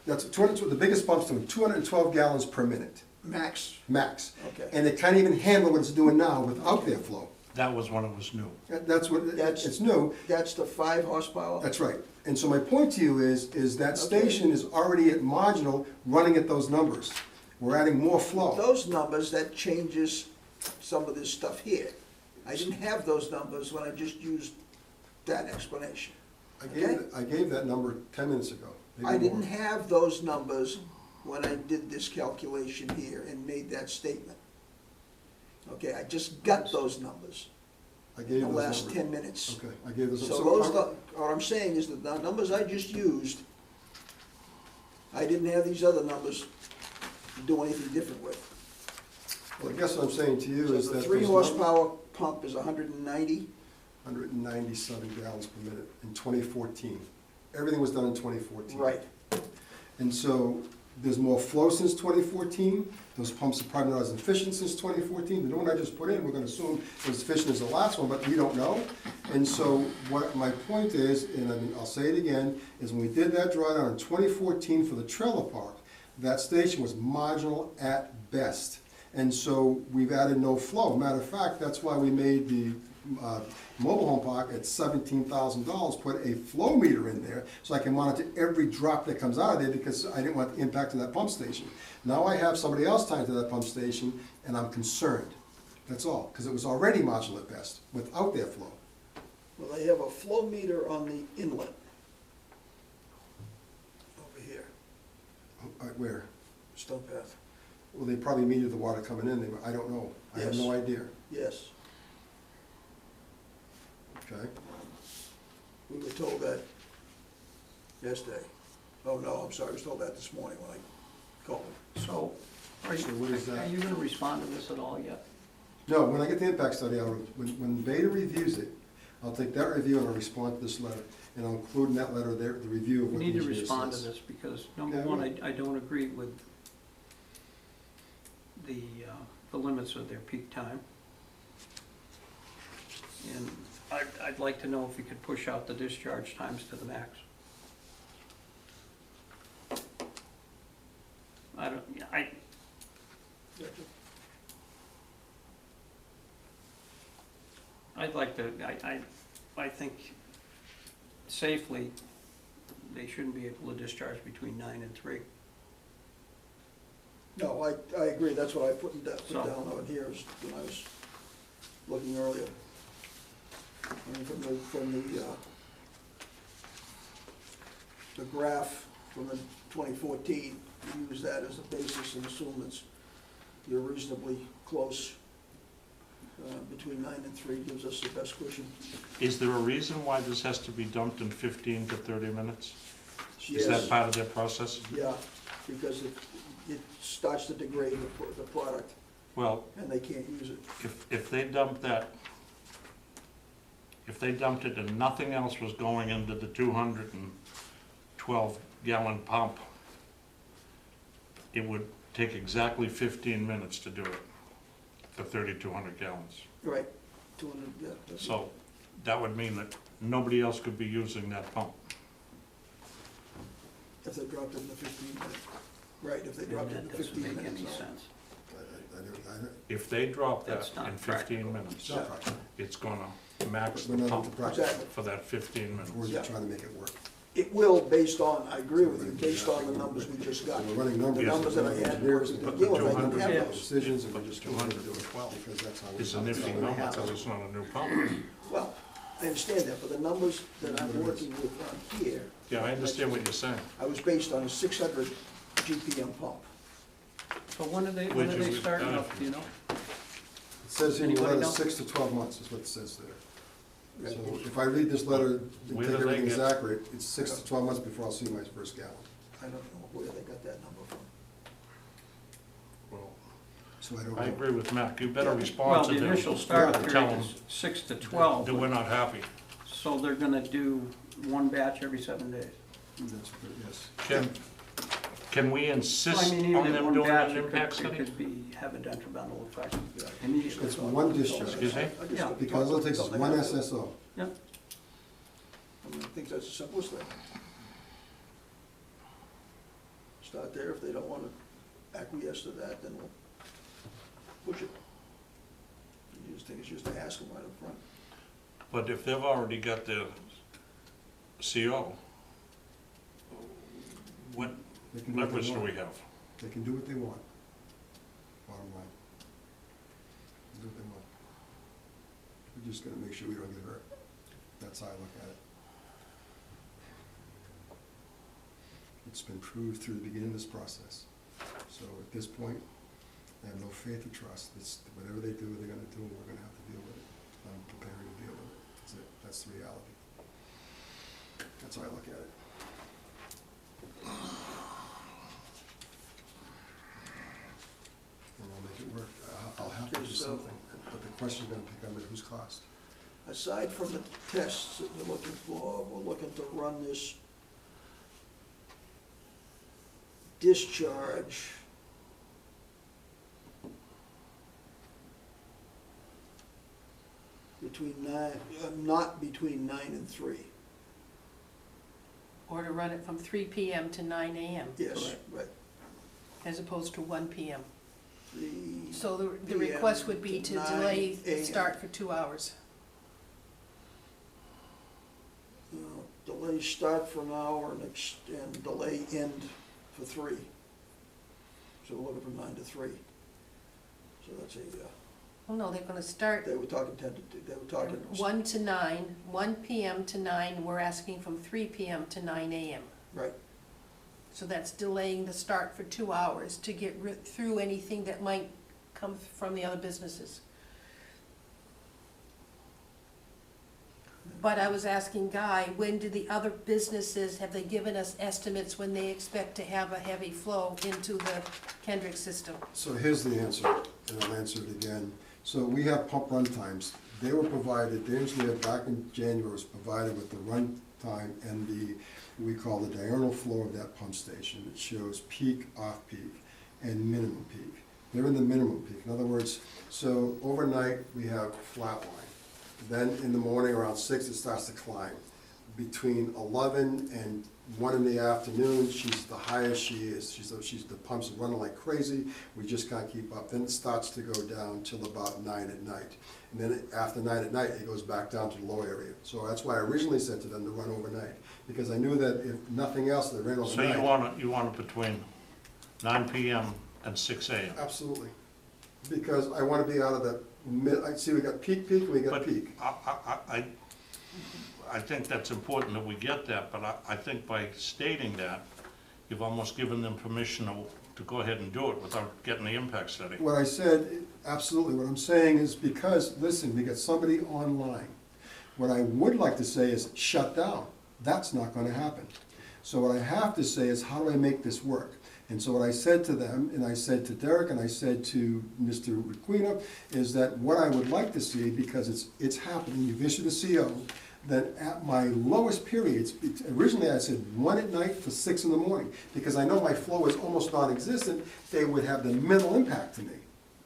that's 200, the biggest pump's doing 212 gallons per minute, Max, max. okay. And it can't even handle what it's doing now without their flow. That was when it was new. That's what, That's- it's new, That's the 5 horsepower? that's right. And so my point to you is that Okay. station is already at marginal, running at those numbers. We're adding more flow. Those numbers, that changes some of this stuff here. I didn't have those numbers when I just used that explanation. I gave that number 10 minutes ago. maybe I didn't more. have those numbers when I did this calculation here and made that statement. Okay, I just got those numbers I in gave the those last numbers. 10 minutes. Okay, I gave those. So those, what I'm saying is that the numbers I just used, I didn't have these other numbers to do anything different with. Well, I guess what I'm saying to you So is the that. 3 those horsepower pump is 190, 197 gallons per minute in 2014. Everything was done in 2014. right. And so there's more flow since 2014. Those pumps are probably not as efficient since 2014. The new one I just put in, we're gonna assume is as efficient as the last one, but we don't know. And so what my point is, and I mean, I'll say it again, is when we did that drawdown in 2014 for the trailer park, that station was marginal at best. And so we've added no flow. Matter of fact, that's why we made the mobile home park at $17,000, put a flow meter in there so I can monitor every drop that comes out of there because I didn't want the impact of that pump station. Now I have somebody else tied to that pump station and I'm concerned. That's all, because it was already marginal at best without their flow. Well, they have a flow meter on the inlet over here, Where? Stone Path. Well, they probably metered the water coming in. I don't know. I have no idea. Yes, Okay? we were told that yesterday. Oh, no, I'm sorry, I was told that this morning when I called them. So, So what is that? are you gonna respond to this at all yet? No, when I get the impact study, when Beta reviews it, I'll take that review and I'll respond to this letter. And I'll include in that letter the review of We what the need to engineer respond to says. this, because number Yeah, one, well- I don't agree with the limits of their peak time. And I'd like to know if we could push out the discharge times to the max. I'd like to, I think safely, they shouldn't be able to discharge between 9 and 3. No, I agree, that's what I put So- down over here is when I was looking earlier. I mean, from the graph from the 2014, you use that as a basis and assume you're reasonably close. Between 9 and 3 gives us the best cushion. Is there a reason why this has to be dumped in 15 to 30 minutes? Is Yes. that part of their process? Yeah, because it starts to degrade the product, Well, and they can't use it. if they dumped that, if they dumped it and nothing else was going into the 212 gallon pump, it would take exactly 15 minutes to do it for 3,200 gallons. Right, 200, yeah. that's- So that would mean that nobody else could be using that pump. If they dropped it in the 15 minutes. Right, if they And dropped it in that the doesn't 15 make minutes. any no. sense. I don't- If they drop that That's not in 15 minutes, It's not practical. it's gonna max We're the not pump into practical. Exactly. for that 15 We're minutes. Yeah. just trying to make it work. It will based on, I agree with you, based on the numbers we just got. So we're running numbers. The numbers that I had Engineers to and But begin the with, I didn't 200 have yeah. those. decisions and we're But just the going to do 212 it because that's how we. It's an iffy number, because it's not a new pump. Well, I understand that, but the numbers that I'm working with on here, Yeah, I understand what you're saying. I was based on a 600 GPM pump. So when are they Which is starting done. up, do you know? It says in the Anybody letter, know? 6 to 12 months is what it says there. So if I read this letter, and Where take do they everything as get- accurate, it's 6 to 12 months before I'll see my first gallon. I don't know where they got that number from. Well, So I don't I know. agree with Mac, you better Well, respond to the them. initial start Tell period them is 6 to 12, that we're not happy. so they're gonna do one batch every 7 days. That's what it is. Can we Well, insist I mean, even on at them one doing batch, an it impact could, study? it could be, have a detrimental effect Yeah. immediately. It's one discharge. Excuse me? I just- Yeah. Because all it takes is Something one like that. SSO. Yeah, I mean, I think that's the simplest thing. Start there, if they don't wanna acquiesce to that, then we'll push it. You just think it's just to ask them right up front. But if they've already got their CO, what They can do what they leverage do want. we have? They can do what they want. Bottom line. Do what they want. We're just gonna make sure we don't get hurt. That's how I look at it. It's been proved through the beginning of this process. So at this point, I have no faith or trust. It's, whatever they do, they're gonna do, and we're gonna have to deal with it. I'm prepared to deal with it. That's it. That's the reality. That's how I look at it. And we'll make it work. I'll have to do Okay, so- something, but the question's gonna become at whose cost? Aside from the tests that we're looking for, we're looking to run this discharge between not between 9 and 3. Or to run it from 3 PM to 9 AM, Yes, right. as opposed to 1 PM. 3 So the PM request would be to 9 delay the AM. start for 2 hours. Delay start for an hour and delay end for 3. So we're looking from 9 to 3. So that's Well, no, they're gonna start they were talking 10 to, they were talking. 1 to 9, 1 PM to 9, we're asking from 3 PM to 9 AM. Right, So that's delaying the start for 2 hours to get through anything that might come from the other businesses. But I was asking Guy, when do the other businesses, have they given us estimates when they expect to have a heavy flow into the Kendrick system? So here's the answer, and I'll answer it again. So we have pump run times. They were provided, the engineer back in January was provided with the run time and the, we call the diurnal flow of that pump station. It shows peak, off-peak, and minimum peak. They're in the minimum peak. In other words, so overnight, we have flat line. Then in the morning, around 6, it starts to climb. Between 11 and 1 in the afternoon, she's the highest she is. She's the pumps are running like crazy. We just can't keep up. Then it starts to go down till about 9 at night. And then after 9 at night, it goes back down to the low area. So that's why I originally said to them to run overnight, because I knew that if nothing else, they ran So overnight. you want it between 9 PM and 6 AM? Absolutely. Because I want to be out of the mid, I see we got peak, and we got But peak. I think that's important that we get that, but I think by stating that, you've almost given them permission to go ahead and do it without getting the impact study. What I said, absolutely, what I'm saying is because, listen, we got somebody online. What I would like to say is shut down. That's not gonna happen. So what I have to say is, how do I make this work? And so what I said to them, and I said to Derek, and I said to Mr. Requena, is that what I would like to see, because it's happening, you've issued a CO, that at my lowest periods, originally I said 1 at night to 6 in the morning, because I know my flow is almost non-existent, they would have the minimal impact to me.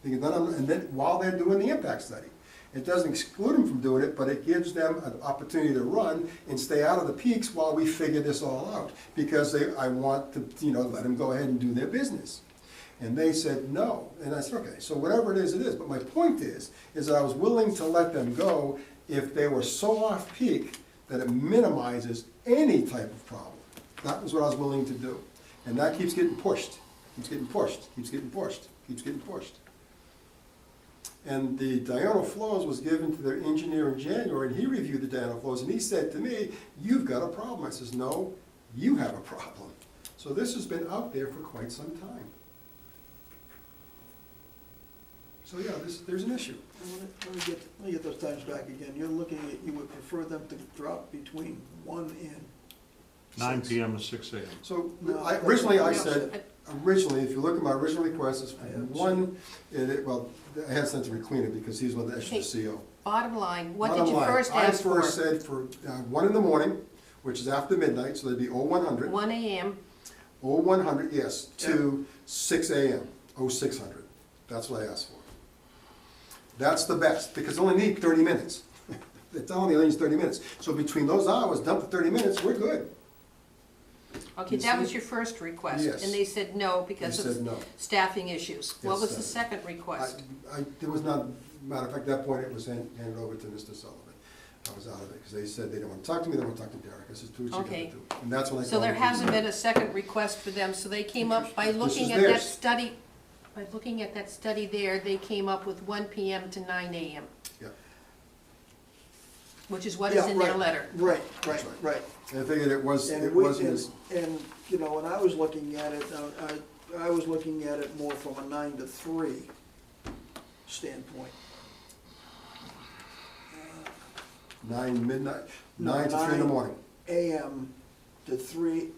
And then while they're doing the impact study. It doesn't exclude them from doing it, but it gives them an opportunity to run and stay out of the peaks while we figure this all out. Because I want to, let them go ahead and do their business. And they said no. And I said, okay, so whatever it is, it is. But my point is that I was willing to let them go if they were so off-peak that it minimizes any type of problem. That was what I was willing to do. And that keeps getting pushed, keeps getting pushed, keeps getting pushed, keeps getting pushed. And the diurnal flows was given to their engineer in January, and he reviewed the diurnal flows, and he said to me, "You've got a problem." I says, "No, you have a problem." So this has been out there for quite some time. So yeah, there's an issue. Let me get those times back again. You're looking at, you would prefer them to drop between 1 and 9 6. PM to 6 AM. So No, originally I that's- said, originally, if you look at my original request, it's I have one, well, I had sent to McLean because he's one that issued the CO. Bottom line, what did Bottom you line, first ask for? I first said for 1 in the morning, which is after midnight, so that'd be 0100. 1 AM, 0100, yes, to 6 AM, 0600. That's what I asked for. That's the best, because it only need 30 minutes. It only needs 30 minutes. So between those hours, dump the 30 minutes, we're good. okay, You that see? was your first request. Yes. And they said no They because said of no. staffing issues. What Yes, was the sir. second request? There was not, matter of fact, at that point, it was handed over to Mr. Sullivan. I was out of it, because they said they didn't want to talk to me, they want to talk to Derek. I said, do what you Okay. gotta do. And that's when I. So there called him. hasn't been a second request for them, so they came up, by looking is at that theirs. study, by looking at that study there, they came up with 1 PM to 9 AM, Yeah, which is what is Yeah, in their right, letter. Right, That's right, right. right. and I figured it And wasn't as, you know, when I was looking at it, I was looking at it more from a 9 to 3 standpoint. 9 No, to 3 in the 9 morning. AM to 3,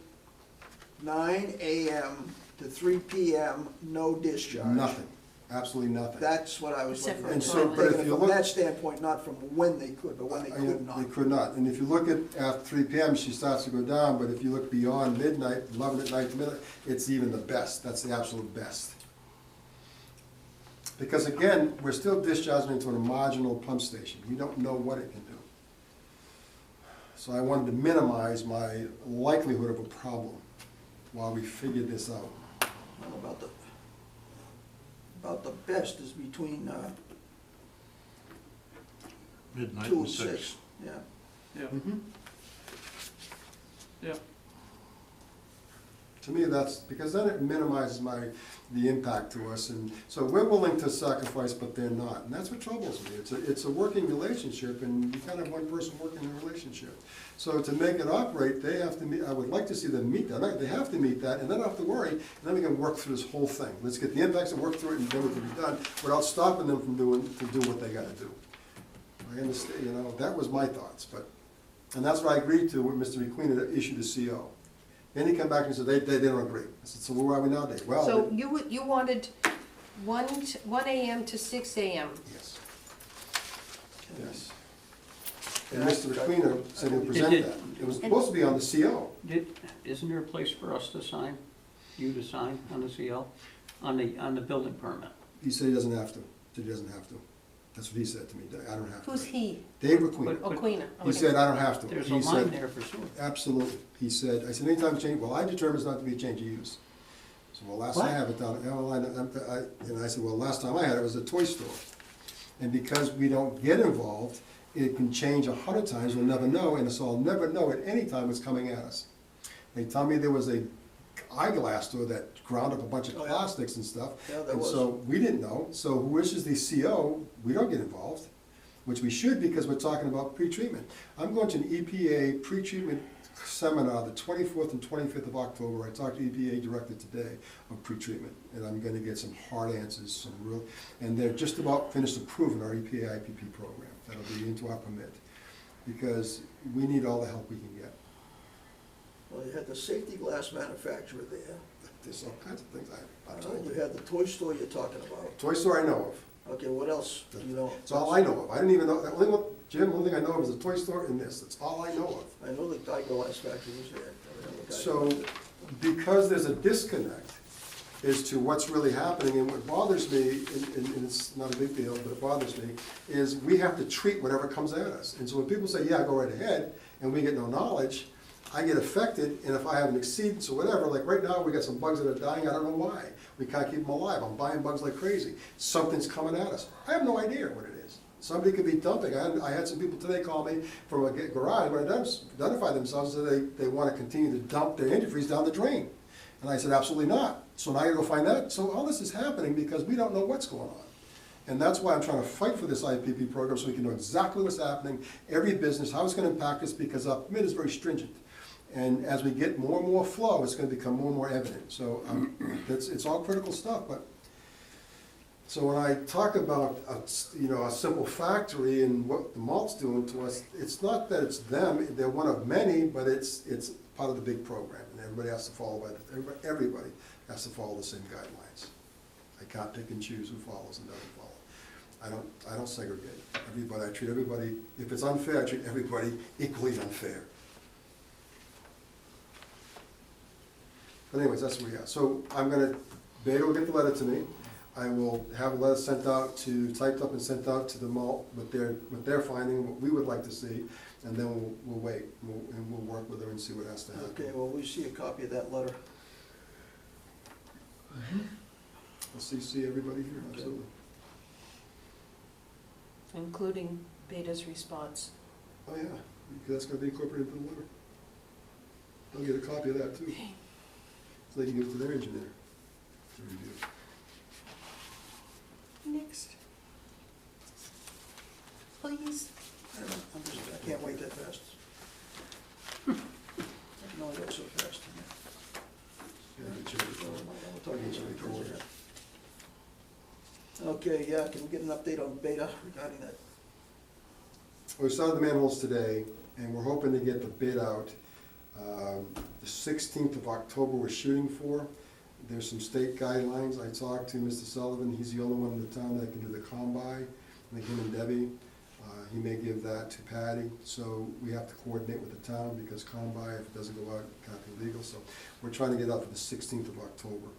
9 AM to 3 PM, no discharge. Nothing, absolutely nothing. That's what I was Except looking for at. a toilet. But if Taking it you from look- that standpoint, not from when they could, but when they could not. They could not, and if you look at after 3 PM, she starts to go down, but if you look beyond midnight, 11 at night to midnight, it's even the best, that's the absolute best. Because again, we're still discharging into a marginal pump station, we don't know what it can do. So I wanted to minimize my likelihood of a problem while we figured this out. Well, about the best is between Midnight 2 and and 6. 6, yeah. Yep, yep. To me, that's, because then it minimizes the impact to us, and so we're willing to sacrifice, but they're not, and that's what troubles me. It's a working relationship, and you can't have one person working in a relationship. So to make it operate, they have to meet, I would like to see them meet that, they have to meet that, and then I don't have to worry, and then we can work through this whole thing. Let's get the impacts and work through it, and then we can be done, without stopping them from do what they gotta do. I understand, you know, that was my thoughts, and that's what I agreed to when Mr. McQueen had issued the CO. Then he came back and said, they don't agree. I said, so where are we nowadays? Well, So you wanted 1 AM to 6 AM. yes. Yes. And Mr. McQueen said he'll present Did- that. It was supposed to be on the CO. Isn't there a place for us to sign, you to sign on the CL, on the building permit? He said he doesn't have to. He doesn't have to. That's what he said to me. I don't have to. Who's he? Dave McQueen. Oh, Queena. He said, I don't have to. There's He a line said, there for sure. absolutely. He said, I said, anytime change, well, I determined it's not to be a change of use. So, well, last time I have it down, and I said, well, last time I had it was a toy store. And because we don't get involved, it can change 100 times, we'll never know, and so I'll never know at any time it's coming at us. They tell me there was a eyeglass store that ground up a bunch of Oh, yeah. plastics and stuff. Yeah, there And was. so we didn't know, so who issues the CO, we don't get involved, which we should because we're talking about pretreatment. I'm going to an EPA pretreatment seminar the 24th and 25th of October. I talked to EPA director today of pretreatment, and I'm gonna get some hard answers, some real, and they're just about finished approving our EPA IPP program. That'll be into our permit, because we need all the help we can get. Well, you had the safety glass manufacturer there. There's all kinds of things I You told you. had the toy store you're talking about. Toy store I know of. Okay, what else do you know? That's all I know of. I didn't even know, the only one, Jim, only thing I know of is a toy store and this. That's all I know of. I know the eyeglass factory was there. I know the guy So, was there. because there's a disconnect as to what's really happening, and what bothers me, and it's not a big deal, but it bothers me, is we have to treat whatever comes at us. And so when people say, yeah, go right ahead, and we get no knowledge, I get affected, and if I have an exceedance or whatever, like right now, we got some bugs that are dying, I don't know why. We can't keep them alive, I'm buying bugs like crazy. Something's coming at us. I have no idea what it is. Somebody could be dumping. I had some people today call me from a garage, but identify themselves, and say they want to continue to dump their antifreeze down the drain. And I said, absolutely not. So now I gotta go find that. So all this is happening because we don't know what's going on. And that's why I'm trying to fight for this IPP program, so we can know exactly what's happening, every business, how it's gonna impact us, because our permit is very stringent. And as we get more and more flow, it's gonna become more and more evident. So, it's all critical stuff, but, so when I talk about, a simple factory and what the malt's doing to us, it's not that it's them, they're one of many, but it's part of the big program, and everybody has to follow everybody has to follow the same guidelines. I can't pick and choose who follows and doesn't follow. I don't segregate. I treat everybody, if it's unfair, I treat everybody equally unfair. But anyways, that's where we are. So Beta will get the letter to me. I will have a letter sent out typed up and sent out to the malt with their finding, what we would like to see, and then we'll wait, and we'll work with her and see what has to happen. Okay, well, we see a copy of that letter. I'll see everybody here, absolutely. Including Beta's response. Oh, yeah, because that's gonna be incorporated into the letter. They'll get a copy of that too, so they can give it to their engineer to review. Next. Please. I can't wait that fast. I can only go so fast. Yeah, the chair. I'll talk to you soon. Okay, yeah, can we get an update on Beta regarding that? We started the manholes today, and we're hoping to get the bid out. The 16th of October we're shooting for. There's some state guidelines. I talked to Mr. Sullivan, he's the only one in the town that can do the combine, like him and Debbie. He may give that to Patty, so we have to coordinate with the town, because combine, if it doesn't go out, it can't be legal. So we're trying to get out for the 16th of October.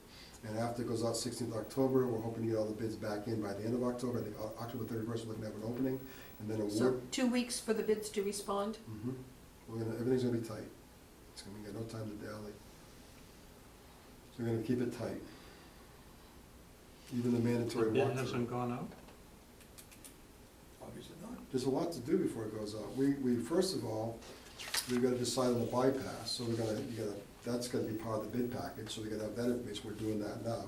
And after it goes out 16th of October, we're hoping to get all the bids back in by the end of October. I think October 31st, we're looking to have an opening, and then award. So 2 weeks for the bids to respond? Everything's gonna be tight. We got no time to dally. So we're gonna keep it tight. Even the mandatory The bid walkthrough. hasn't gone out? Obviously not. There's a lot to do before it goes out. We first of all, we've gotta decide on the bypass, so that's gonna be part of the bid package, so we gotta have that information, we're doing that now.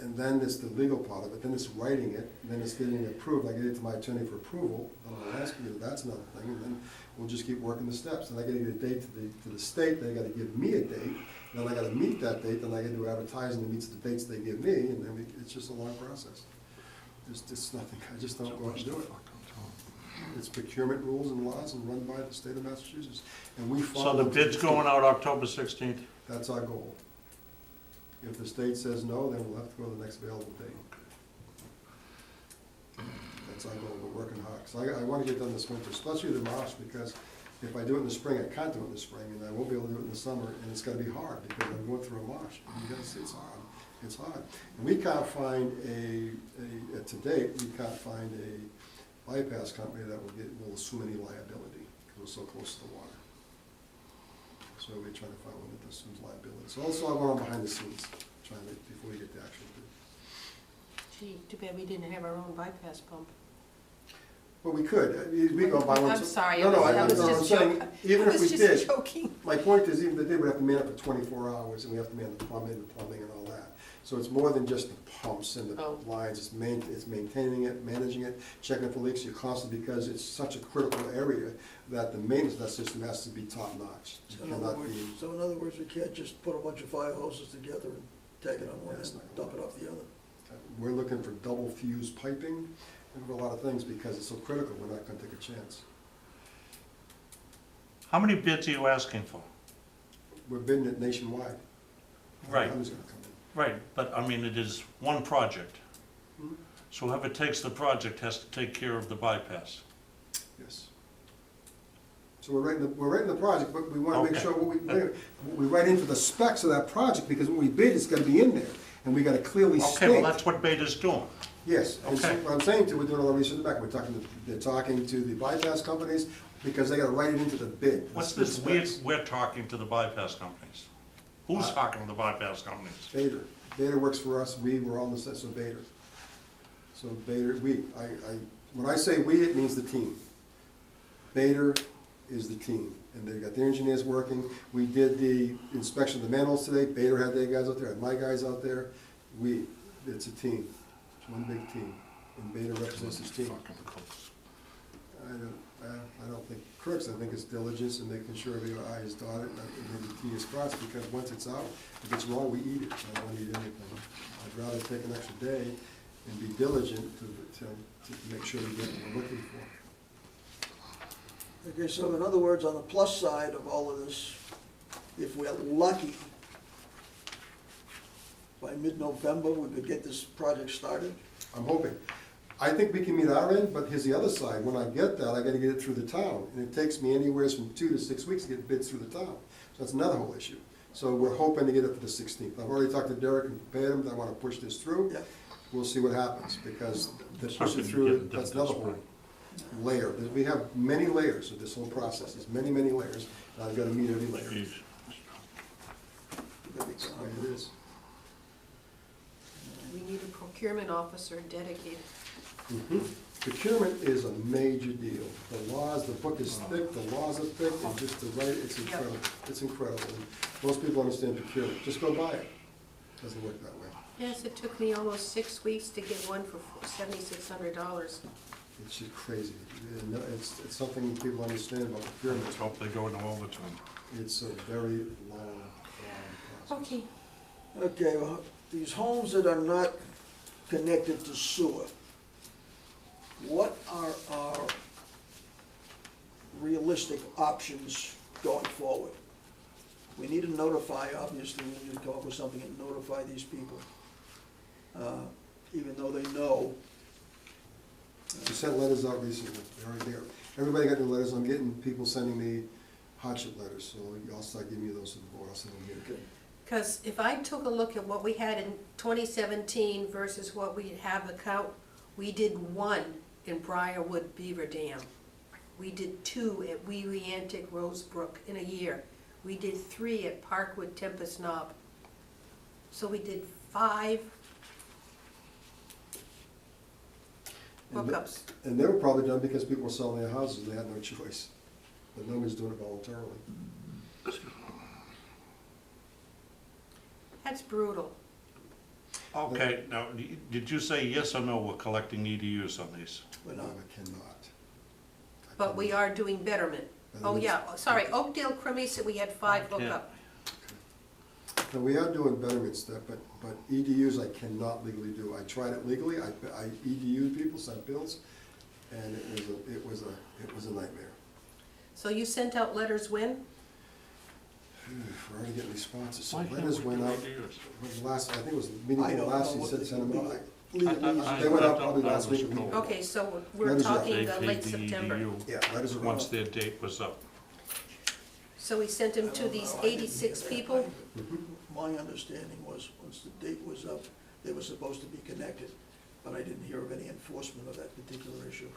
And then there's the legal part of it, then it's writing it, and then it's getting it approved. I get it to my attorney for approval, I'm asking you, that's another thing, and then we'll just keep working the steps. And I gotta get a date to the state, they gotta give me a date, then I gotta meet that date, then I gotta do advertising that meets the dates they give me, and then it's just a long process. There's just nothing, I just don't go out and do it. It's procurement rules and laws and run by the state of Massachusetts, and we So follow. the bid's going out October 16th? That's our goal. If the state says no, then we'll have to go to the next available date. That's our goal, we're working hard. So I wanna get done this winter, especially the marsh, because if I do it in the spring, I can't do it in the spring, and I won't be able to do it in the summer, and it's gonna be hard, because I'm going through a marsh. You gotta see, it's hard, it's hard. And we can't find to date, we can't find a bypass company that will assume any liability, because we're so close to the water. So we're trying to find one that assumes liability. So also I went on behind the scenes, before we get the actual bid. Gee, too bad we didn't have our own bypass pump. Well, we could, we go buy one. I'm sorry, No, no, I was I'm just saying, joking. even if we I was just did, joking. my point is, even if they did, we'd have to man it for 24 hours, and we have to man the plumbing and all that. So it's more than just the pumps and the Oh. lines, it's maintaining it, managing it, checking for leaks, you're constantly, because it's such a critical area that the maintenance of that system has to be top notch. So in other words, we can't just put a bunch of fire hoses together and tag it on one That's end, not dump it off the other. We're looking for double fuse piping, and for a lot of things, because it's so critical, we're not gonna take a chance. How many bids are you asking for? We're bidding it nationwide. Right. Who's gonna come in? Right, but I mean, it is one project. Hmm? So whoever takes the project has to take care of the bypass. Yes. So we're writing the project, but we wanna make Okay. sure we write into the specs of that project, because when we bid, it's gonna be in there, and we gotta clearly state. Okay, well, that's what Beta's doing. Yes, and so Okay. what I'm saying to, we're doing a lot of research in the back, they're talking to the bypass companies, because they gotta write it into the bid. What's the this, specs. we're talking to the bypass companies? Who's talking to the bypass companies? Bader. Bader works for us, we're all in the set, so Bader. So Bader, when I say we, it means the team. Bader is the team, and they've got their engineers working. We did the inspection of the manholes today, Bader had their guys out there, I had my guys out there. It's a team. one big team, and Beta represents his team. Fucking cooks. I don't think crooks, I think it's diligence and making sure every I is dotted and every T is crossed, because once it's out, if it's wrong, we eat it. I don't want to eat anything. I'd rather take an extra day and be diligent to make sure we get what we're looking for. Okay, so in other words, on the plus side of all of this, if we're lucky, by mid-November, we could get this project started? I'm hoping. I think we can meet our end, but here's the other side. When I get that, I gotta get it through the town. And it takes me anywhere from 2 to 6 weeks to get bids through the town. So that's another whole issue. So we're hoping to get it for the 16th. I've already talked to Derek and prepared him that I wanna push this through. Yeah. We'll see what happens, because to It's push not it gonna through, get that's done another this whole spring. layer. We have many layers of this whole process. There's many, many layers, and I've gotta meet every layer. Jeez. That'd be That's the good. way it is. We need a procurement officer dedicated. Procurement is a major deal. The laws, the book is thick, the laws are thick, and just to write it, it's incredible. It's incredible. And most people understand procurement. Just go buy it. Doesn't work that way. Yes, it took me almost 6 weeks to get one for $7,600. It's just crazy. It's something people understand about procurement. Let's hope they go into overtime. It's a very long process. Okay. Okay, well, these homes that are not connected to sewer, what are our realistic options going forward? We need to notify, obviously, we need to come up with something and notify these people, even though they know. We sent letters out recently. They're already there. Everybody got their letters. I'm getting people sending me hardship letters, so I'll start giving you those to the board. I'll send them here. Okay. Because if I took a look at what we had in 2017 versus what we have account, we did 1 in Briarwood Beaver Dam. We did 2 at Wee Wee Antic Rosebrook in a year. We did 3 at Parkwood Tempest Knob. So we did 5 hookups. And they were probably done because people were selling their houses and they had no choice. But nobody's doing it voluntarily. That's brutal. Okay, now, did you say yes or no, we're collecting EDUs on these? We're No, not. I cannot. But we are doing betterment. Oh, yeah, sorry, Oakdale Cremisa, we had 5 Yeah. hookup. No, we are doing betterment stuff, but EDUs I cannot legally do. I tried it legally, I EDU'd people, sent bills, and it was a nightmare. So you sent out letters when? We're already getting responses, so Why can't letters we went do out, EDUs? when the last, I think it was the meeting I don't last, know he what said the send them out. I- They went out I probably thought last that was week. cool. Okay, so we're Letters are- talking They late paid the September. EDU Yeah, letters are once out. their date was up. So we sent them to these 86 people? My understanding was, once the date was up, they were supposed to be connected, but I didn't hear of any enforcement of that particular issue.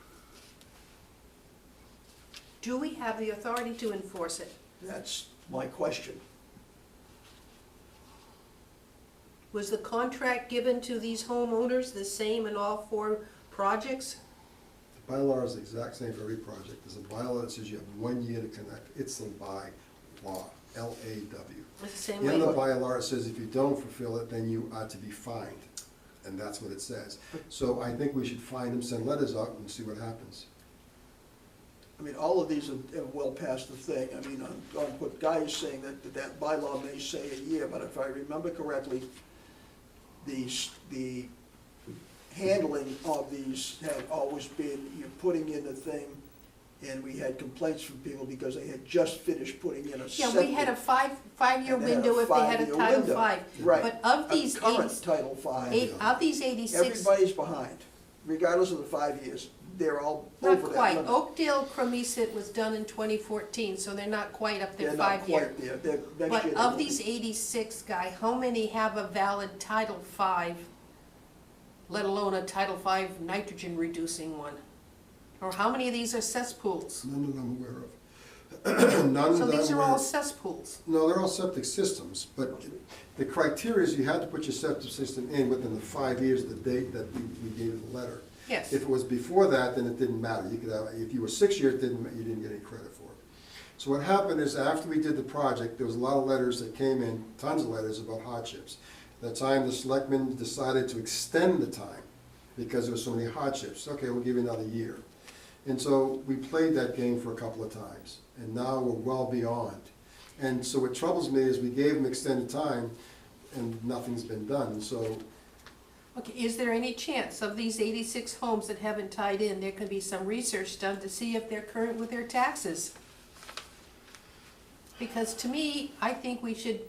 Do we have the authority to enforce it? That's my question. Was the contract given to these homeowners the same in all 4 projects? The bylaw is the exact same for every project. There's a bylaw that says you have 1 year to connect. It's a bylaw, L-A-W. It's the same In the way. bylaw, it says if you don't fulfill it, then you are to be fined, and that's what it says. So I think we should find them, send letters out, and see what happens. I mean, all of these have well past the thing. I mean, on what Guy is saying, that bylaw may say a year, but if I remember correctly, the handling of these had always been, you're putting in the thing, and we had complaints from people because they had just finished putting in a Yeah, septic. we had a five-year And they had a window if they had a 5-year Title window. V. Right. But of these A current 80 Title V. Of these 86, Everybody's behind, regardless of the 5 years. They're all over not that quite. limit. Oakdale Cremisa was done in 2014, so they're not quite up their They're not 5-year. quite there. They're, next But year they of will these be. 86, Guy, how many have a valid Title V, let alone a Title V nitrogen-reducing one? Or how many of these are cesspools? None that I'm aware of. None So that these I'm are aware all of. cesspools. No, they're all septic systems, but the criteria is you had to put your septic system in within the 5 years of the date that we gave you the letter. Yes. If it was before that, then it didn't matter. You could have, if you were 6 years, you didn't get any credit for it. So what happened is after we did the project, there was a lot of letters that came in, tons of letters about hardships. At that time, the selectmen decided to extend the time because there were so many hardships. Okay, we'll give you another year. And so we played that game for a couple of times, and now we're well beyond. And so what troubles me is we gave them extended time, and nothing's been done, so Okay, is there any chance of these 86 homes that haven't tied in, there can be some research done to see if they're current with their taxes? Because to me, I think we should,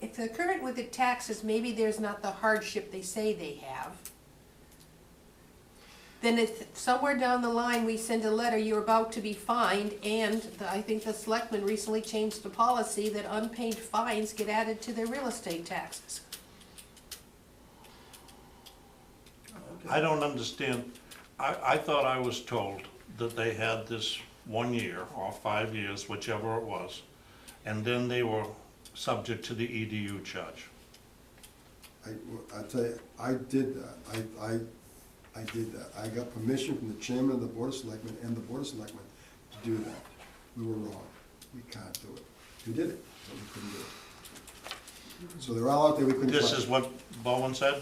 if they're current with their taxes, maybe there's not the hardship they say they have. Then if somewhere down the line, we send a letter, you're about to be fined, and I think the selectmen recently changed the policy that unpaid fines get added to their real estate taxes. I don't understand. I thought I was told that they had this 1 year or 5 years, whichever it was, and then they were subject to the EDU charge. I tell you, I did that. I did that. I got permission from the chairman of the Board of Selectmen and the Board of Selectmen to do that. We were wrong. We can't do it. We did it, but we couldn't do it. So they're all out there, we couldn't. This collect. is what Bowen said?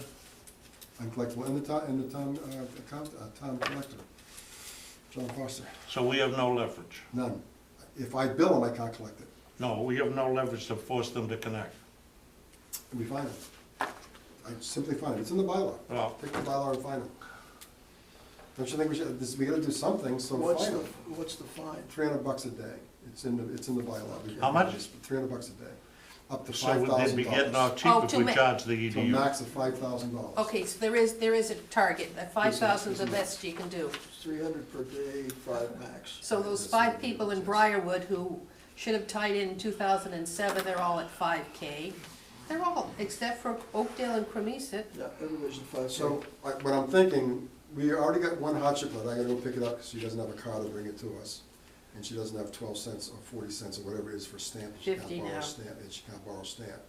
Uncollectible, and the town collector, John Foster, So we have no leverage. none. If I bill them, I can't collect it. No, we have no leverage to force them to connect. And we find them. I simply find them. It's in the bylaw. Well, Take the bylaw and find them. Don't you think we gotta do something, so What's find the, them. what's the fine? $300 a day. It's in the bylaw. How much? $300 a day. Up to so $5,000. they'd be getting off cheap Oh, if to we ma- charge the To a EDU. max of $5,000. Okay, so there is a target, that 5,000 is the best you can do. 300 per day, 5 max. So those 5 people in Briarwood who should have tied in 2007, they're all at 5K. They're all, except for Oakdale and Cremisa. Yeah, everybody's at 5. So, what I'm thinking, we already got one hardship letter, I gotta go pick it up, because she doesn't have a car to bring it to us. And she doesn't have 12 cents or 40 cents or whatever it is for stamp. She can't 50 borrow a now. stamp, and she can't borrow a stamp.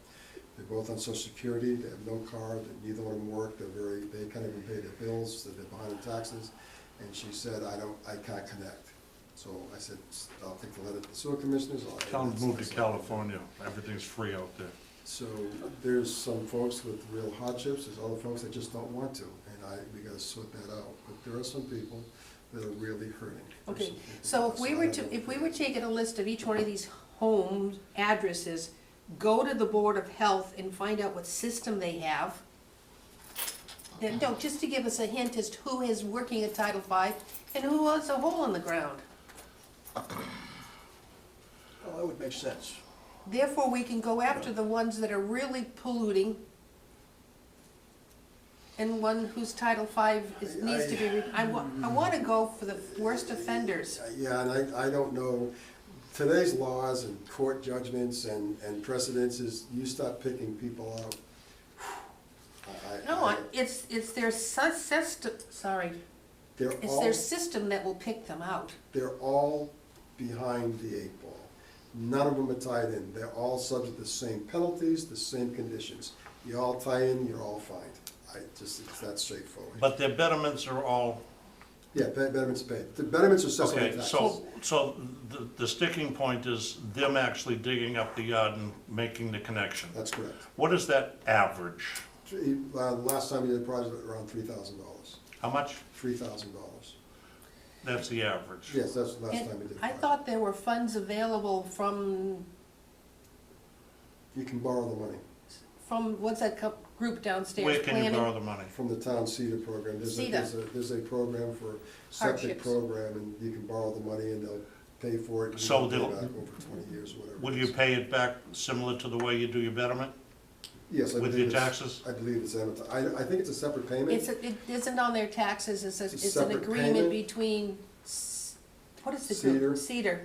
They're both on social security, they have no car, neither one of them work, they can't even pay their bills, they're behind in taxes. And she said, I can't connect. So I said, I'll take the letter to the sewer commissioners. Tell them to move to California. Everything's free out there. So there's some folks with real hardships, there's other folks that just don't want to, and we gotta sort that out. But there are some people that are really hurting. There's Okay, some people so that- if we were taking a list of each one of these home addresses, go to the Board of Health and find out what system they have. Then, no, just to give us a hint as to who is working at Title V and who has a hole in the ground. Well, that would make sense. Therefore, we can go after the ones that are really polluting and one whose Title V needs to be, I want to go for the worst offenders. Yeah, and I don't know, today's laws and court judgments and precedents is, you start picking people out. No, it's their system, sorry, They're it's all, their system that will pick them out. they're all behind the 8 ball. None of them are tied in. They're all subject to the same penalties, the same conditions. You all tie in, you're all fined. It's that straightforward. But their betterments are all, Yeah, betterments paid. The betterments are separate okay, taxes. so the sticking point is them actually digging up the yard and making the connection. That's correct. What is that average? Last time we did a project, around $3,000. How much? $3,000. That's the average. Yes, that's the last And time we did a I project. thought there were funds available from, You can borrow the money what's that group downstairs? Where can you Planning? borrow the money? from the town CEDAR program. CEDAR. There's a program for septic Hardships. program, and you can borrow the money and they'll pay for it. and So you pay they'll- back over 20 years or whatever. Will it you is. pay it back similar to the way you do your betterment? Yes, I with believe your it's- taxes? I believe it's, I think it's a separate payment. It isn't on their taxes, it's It's a an separate agreement payment. between, what is the group? Cedar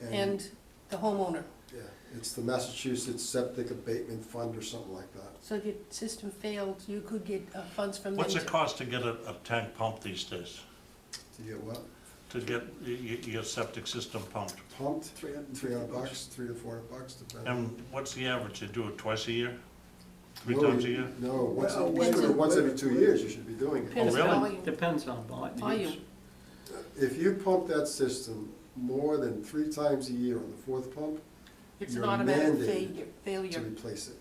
and the homeowner. Yeah, it's the Massachusetts Septic Abatement Fund or something like that. So if your system failed, you could get funds from them. What's it cost to get a tank pumped these days? To get what? To get your septic system pumped? Pumped, 350 $300, $300 to $400, depending. And what's the average? You do it twice a year? Three No, times a you- year? No, once, Well, you should do it once every 2 years, you should be doing it. Depends really? on volume. Depends on volume. Volume. If you pump that system more than 3 times a year on the 4th pump, It's an You're automatic mandated to failure. replace it.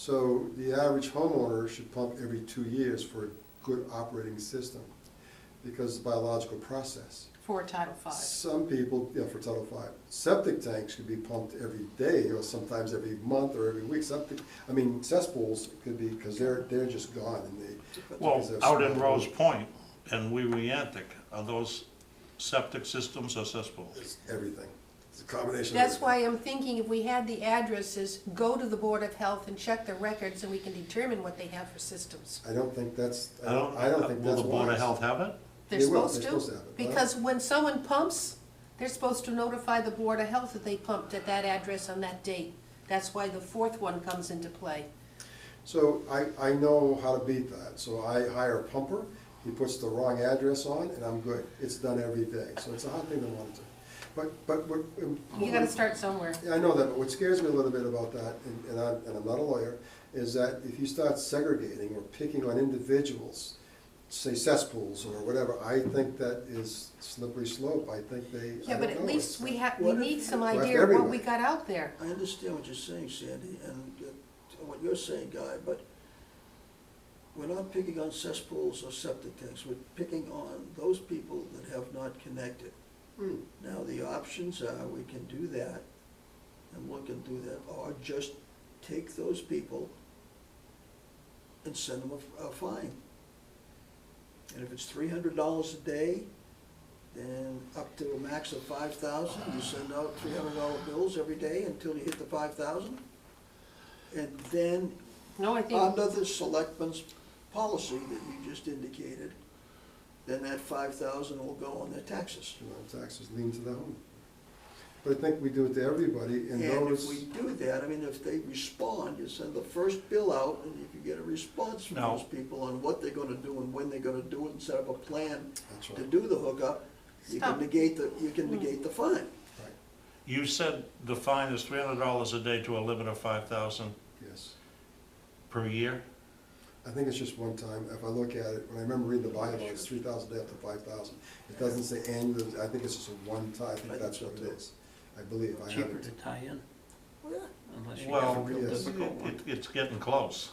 So the average homeowner should pump every 2 years for a good operating system, because it's a biological process. For Title V. Some people, yeah, for Title V. Septic tanks could be pumped every day, or sometimes every month or every week. Cesspools could be, because they're just gone, and they. Well, because they're out in small. Rose Point and Weweantic, are those septic systems or cesspools? It's everything. It's a combination of That's everything. why I'm thinking if we had the addresses, go to the Board of Health and check their records, and we can determine what they have for systems. I don't think that's, I don't think Will that's the Board of wise. Health have it? They're They will. supposed They're to, supposed to have it. because when someone pumps, they're supposed to notify the Board of Health that they pumped at that address on that date. That's why the fourth one comes into play. So I know how to beat that. So I hire a pumper, he puts the wrong address on, and I'm good. It's done every day. So it's a hard thing to monitor. But what. You gotta start somewhere. Yeah, I know that, but what scares me a little bit about that, and I'm not a lawyer, is that if you start segregating or picking on individuals, say cesspools or whatever, I think that is slippery slope. I think they. Yeah, but at least we need some Left idea of what everywhere. we got out there. I understand what you're saying, Sandy, and what you're saying, Guy, but we're not picking on cesspools or septic tanks, we're picking on those people that have not connected. Hmm. Now, the options are, we can do that, and look and do that, or just take those people and send them a fine. And if it's $300 a day, then up to a max of 5,000, you send out $300 bills every day until you hit the 5,000. And then, No, I think, under the selectmen's policy that you just indicated, then that 5,000 will go on their taxes. Taxes lean to the home. But I think we do it to everybody, and And those. if we do that, I mean, if they respond, you send the first bill out, and if you get a response from No. those people on what they're gonna do and when they're gonna do it, and set up a plan That's to right. do the hookup, you Stop. can negate the fine. Right, You said the fine is $300 a day to a limit of 5,000 yes. per year? I think it's just one time. If I look at it, when I remember reading the bylaw, it's 3,000 up to 5,000. It doesn't say annual, I think it's just a one time, I think that's what it is. I believe, I Cheaper haven't. to tie in, Well, yeah. unless you Well, have a real yes. difficult one. It's getting close.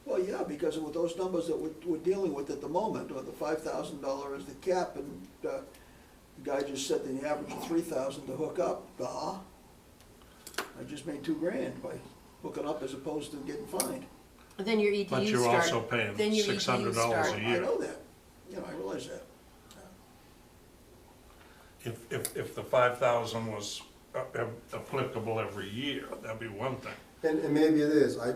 Well, yeah, because with those numbers that we're dealing with at the moment, or the $5,000 is the cap, and the guy just said the average of 3,000 to hook up, I just made $2,000 by hooking up as opposed to getting fined. then your EDUs But start. you're also paying then your EDUs $600 start. a I year. know that, I realize that. If the 5,000 was applicable every year, that'd be one thing. And maybe it is. I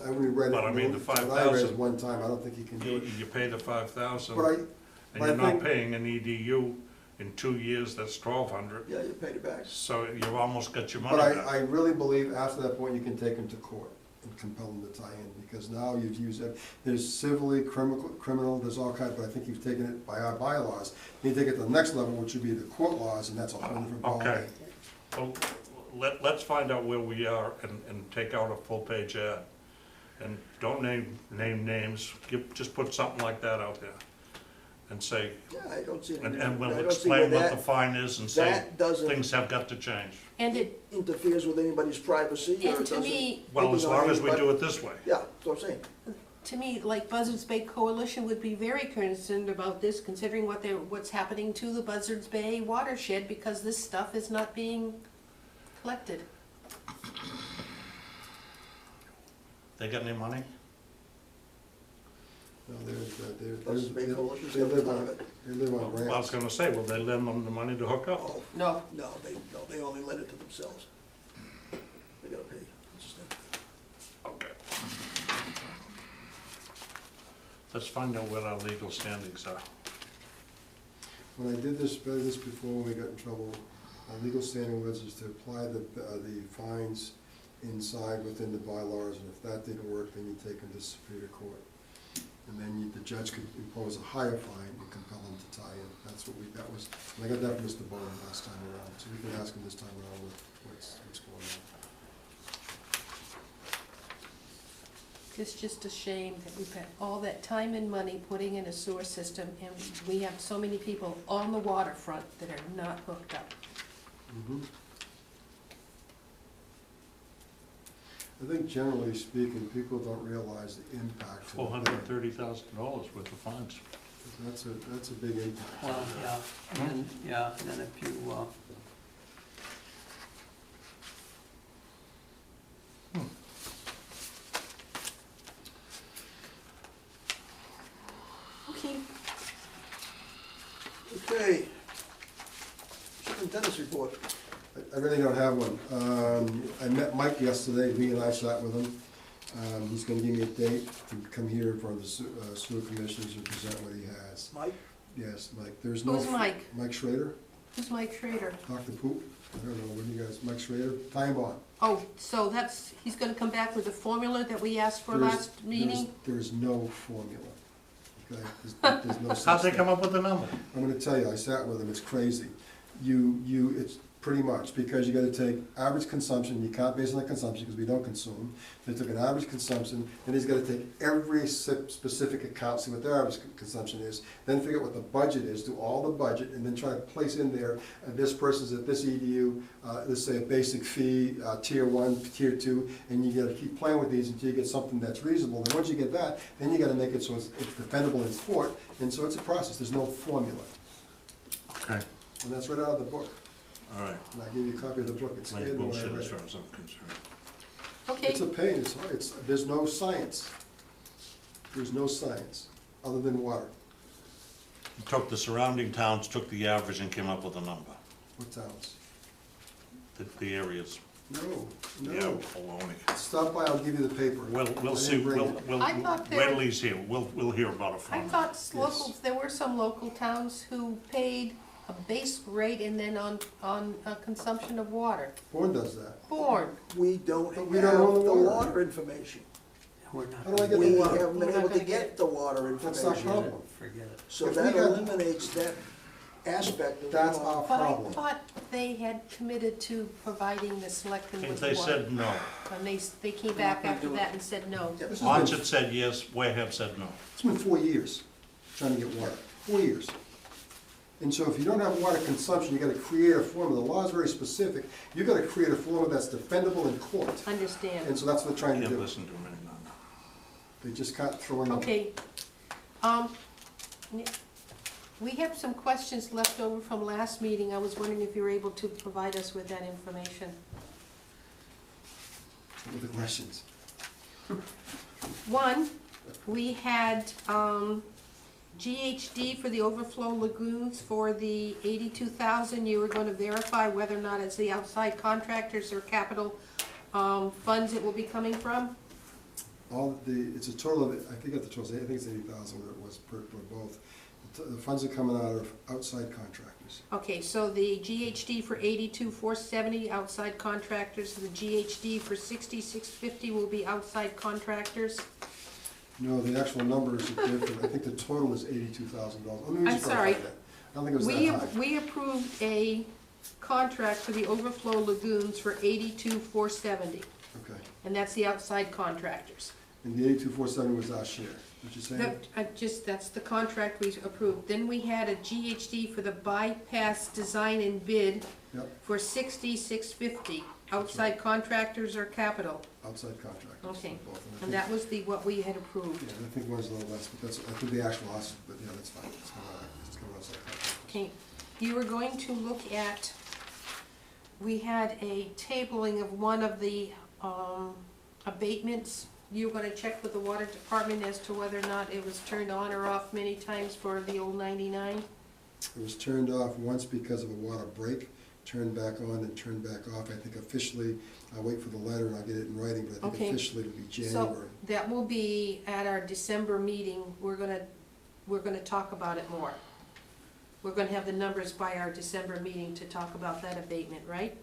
only read it. But I mean, the what I read 5,000 it one time. I don't think you can do it. You pay the 5,000, But and but I you're not think- paying an EDU in 2 years, that's 1,200. Yeah, you paid it back. So you've almost got your money But back. I really believe after that point, you can take them to court and compel them to tie in, because now you've used it. There's civilly, criminal, there's all kinds, but I think you've taken it by our bylaws. You take it to the next level, which would be the court laws, and that's a whole different ballgame. Okay. Well, let's find out where we are and take out a full-page ad. And don't name names, just put something like that out there. And say, Yeah, I don't see. and I we'll don't see where explain what the that fine is and say, that doesn't- things have got to change. And it, interferes with anybody's privacy, or and it to doesn't. me, Well, as Picking on long as we anybody- do it this way. Yeah, that's what I'm saying. to me, like Buzzards Bay Coalition would be very concerned about this, considering what's happening to the Buzzards Bay watershed, because this stuff is not being collected. They got any money? No, Those big coalitions they have a live ton on, of it. they live on Well, I was grants. gonna say, will they lend them the money to hook up? Oh, No. no, they only lend it to themselves. They gotta pay. It's just that. Okay. Let's find out what our legal standings are. When I did this before, when we got in trouble, our legal standing was is to apply the fines inside within the bylaws, and if that didn't work, then you take them to Superior Court. And then the judge could impose a higher fine and compel them to tie in. That's what that was, and I got that from Mr. Bowen last time around, so we can ask him this time around what's going on. It's just a shame that we've had all that time and money putting in a sewer system, and we have so many people on the waterfront that are not hooked up. I think generally speaking, people don't realize the impact. of $430,000 worth of fines. That's a big impact. Well, yeah, and then if you, Okay, Okay. Superintendent's report. I really don't have one. I met Mike yesterday, me and I sat with him. He's gonna give me a date to come here in front of the sewer commissioners and present what he has. Mike? Yes, Mike, there's no. Who's Mike? Mike Schrader, who's Mike Schrader? Dr. Poop, I don't know, what do you guys, Mike Schrader, time bond. Oh, so that's, he's gonna come back with the formula that we asked for last meeting? There's no formula, okay? There's no such How'd they thing. come up with the number? I'm gonna tell you, I sat with him, it's crazy. It's pretty much, because you gotta take average consumption, you can't base it on consumption, because we don't consume. They took an average consumption, then he's gotta take every specific account, see what their average consumption is, then figure out what the budget is, do all the budget, and then try to place in there, this person's at this EDU, let's say a basic fee, tier 1, tier 2, and you gotta keep playing with these until you get something that's reasonable. And once you get that, then you gotta make it so it's defendable in court, and so it's a process, there's no formula. Okay, And that's right out of the book. all right. And I gave you a copy of the book, it's Like in when I bullshit read as it. far as I'm concerned. Okay, It's a pain, it's hard, there's no science. There's no science, other than water. Took the surrounding towns, took the average and came up with a number, What towns? the areas. No, Yeah, no. baloney. Stop by, I'll give you the paper. We'll I see, didn't bring it. we'll, I thought there wait were- till he's here, we'll hear about a I formula. thought locals, there were some local towns who paid a base rate and then on consumption of water. Bourne does that. Bourne, We don't But have we don't own the the water. water information. we're How do I not, get We the water? haven't been We're not able to gonna get get the water That's our information. problem. forget it. So If that we had- eliminates that aspect of. That's the our but I problem. thought they had committed to providing the selectmen with They water. said no. And they came back after that and said no. Yeah, This has Onset said yes, Wareham said no. It's been 4 years trying to get water, 4 years. And so if you don't have water consumption, you gotta create a formula. The law is very specific. You gotta create a formula that's defendable in court. Understand. And so that's what they're trying to Can't do. listen to him anymore. They just can't throw in. Okay, we have some questions left over from last meeting. I was wondering if you were able to provide us with that information. With the questions. One, we had, GHD for the overflow lagoons for the 82,000. You were gonna verify whether or not it's the outside contractors or capital, funds it will be coming from? It's a total of, I think at the total, I think it's 80,000, what it was per both. The funds are coming out of outside contractors. Okay, so the GHD for 82,470 outside contractors, the GHD for 6650 will be outside contractors. No, the actual numbers are different. I think the total is $82,000. I'm sorry. I don't think it was that high. We approved a contract for the overflow lagoons for 82,470, Okay. and that's the outside contractors. And the 82,470 was our share, what you saying? That's the contract we approved. Then we had a GHD for the bypass design and bid Yep, for 60,650, outside contractors or capital. outside contractors. Okay. both. And that was what we had approved. Yeah, I think one's a little less, but that's, I think the actual loss, but yeah, that's fine. It's coming outside contractors. Okay, you were going to look at, we had a tabling of one of the abatements. You were gonna check with the water department as to whether or not it was turned on or off many times for the old 99. It was turned off once because of a water break, turned back on and turned back off. I think officially, I'll wait for the letter and I'll get it in writing, but I Okay. think officially it'll be So January. that will be at our December meeting. We're gonna talk about it more. We're gonna have the numbers by our December meeting to talk about that abatement, right?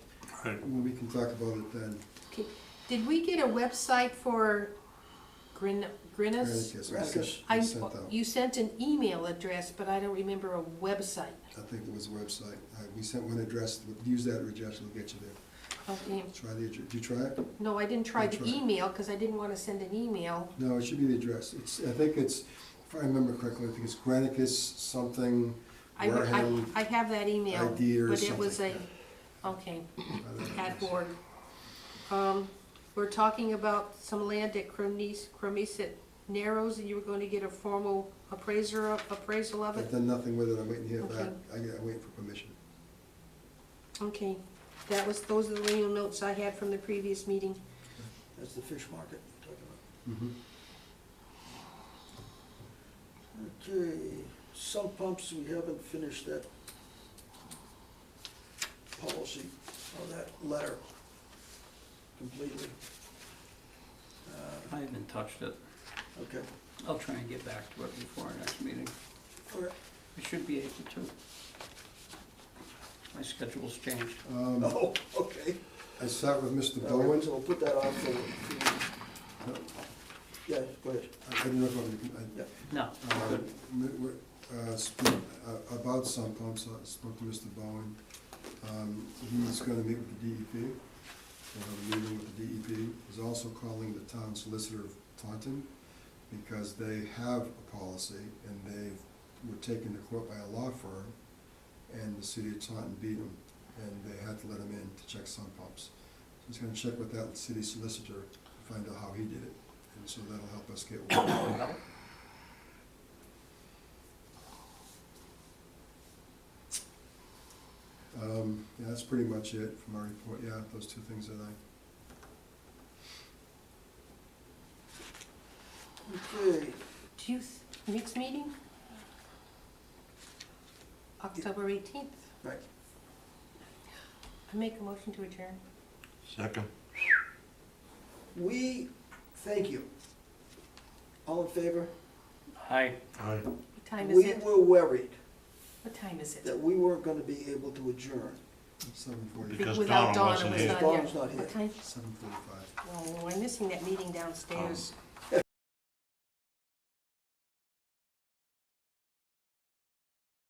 Right. Well, we can talk about it then. Okay, did we get a website for Grinnis? Granicus, Granicus. I sent out. You sent an email address, but I don't remember a website. I think it was a website. We sent one address, use that address, it'll get you there. Okay, Try the address. Did you try it? no, I didn't try I'll the try it. email, because I didn't want to send an email. No, it should be the address. I think it's, if I remember correctly, I think it's Granicus something, Wareham. I have that email, ID or but it was something. okay, Try that at address. board. we're talking about some land at Cremisa Narrows, and you were going to get a formal appraisal of I've it? done nothing with it, I'm waiting to hear back, Okay. I'm waiting for permission. Okay, those are the legal notes I had from the previous meeting. That's the fish market you're talking about. Okay, sump pumps, we haven't finished that policy or that letter completely. I haven't touched it. Okay, I'll try and get back to it before our next meeting. all right. It should be 8 to 2. My schedule's changed. Oh, okay. I sat with Mr. All right, Bowen, so we'll put that on for, yeah, go ahead. I didn't know if I, Yeah. No, good. about sump pumps, I spoke to Mr. Bowen. He's gonna meet with the DEP, we'll have a meeting with the DEP. He's also calling the town solicitor of Taunton, because they have a policy, and they were taken to court by a law firm, and the city of Taunton beat them, and they had to let him in to check sump pumps. So he's gonna check with that city solicitor to find out how he did it, and so that'll help us get one. Yeah, that's pretty much it from our report, yeah, those two things that Okay, Do you, next meeting? October 18th. right. I make a motion to adjourn. Second. We, thank you. All in favor? Aye. Aye. What time is We it? were worried What time is it? that we weren't gonna be able to adjourn. 7:45. Because Without Donna Donna wasn't was here. not Dawn here. was not here. What time? 7:45. Oh, I'm missing that meeting downstairs.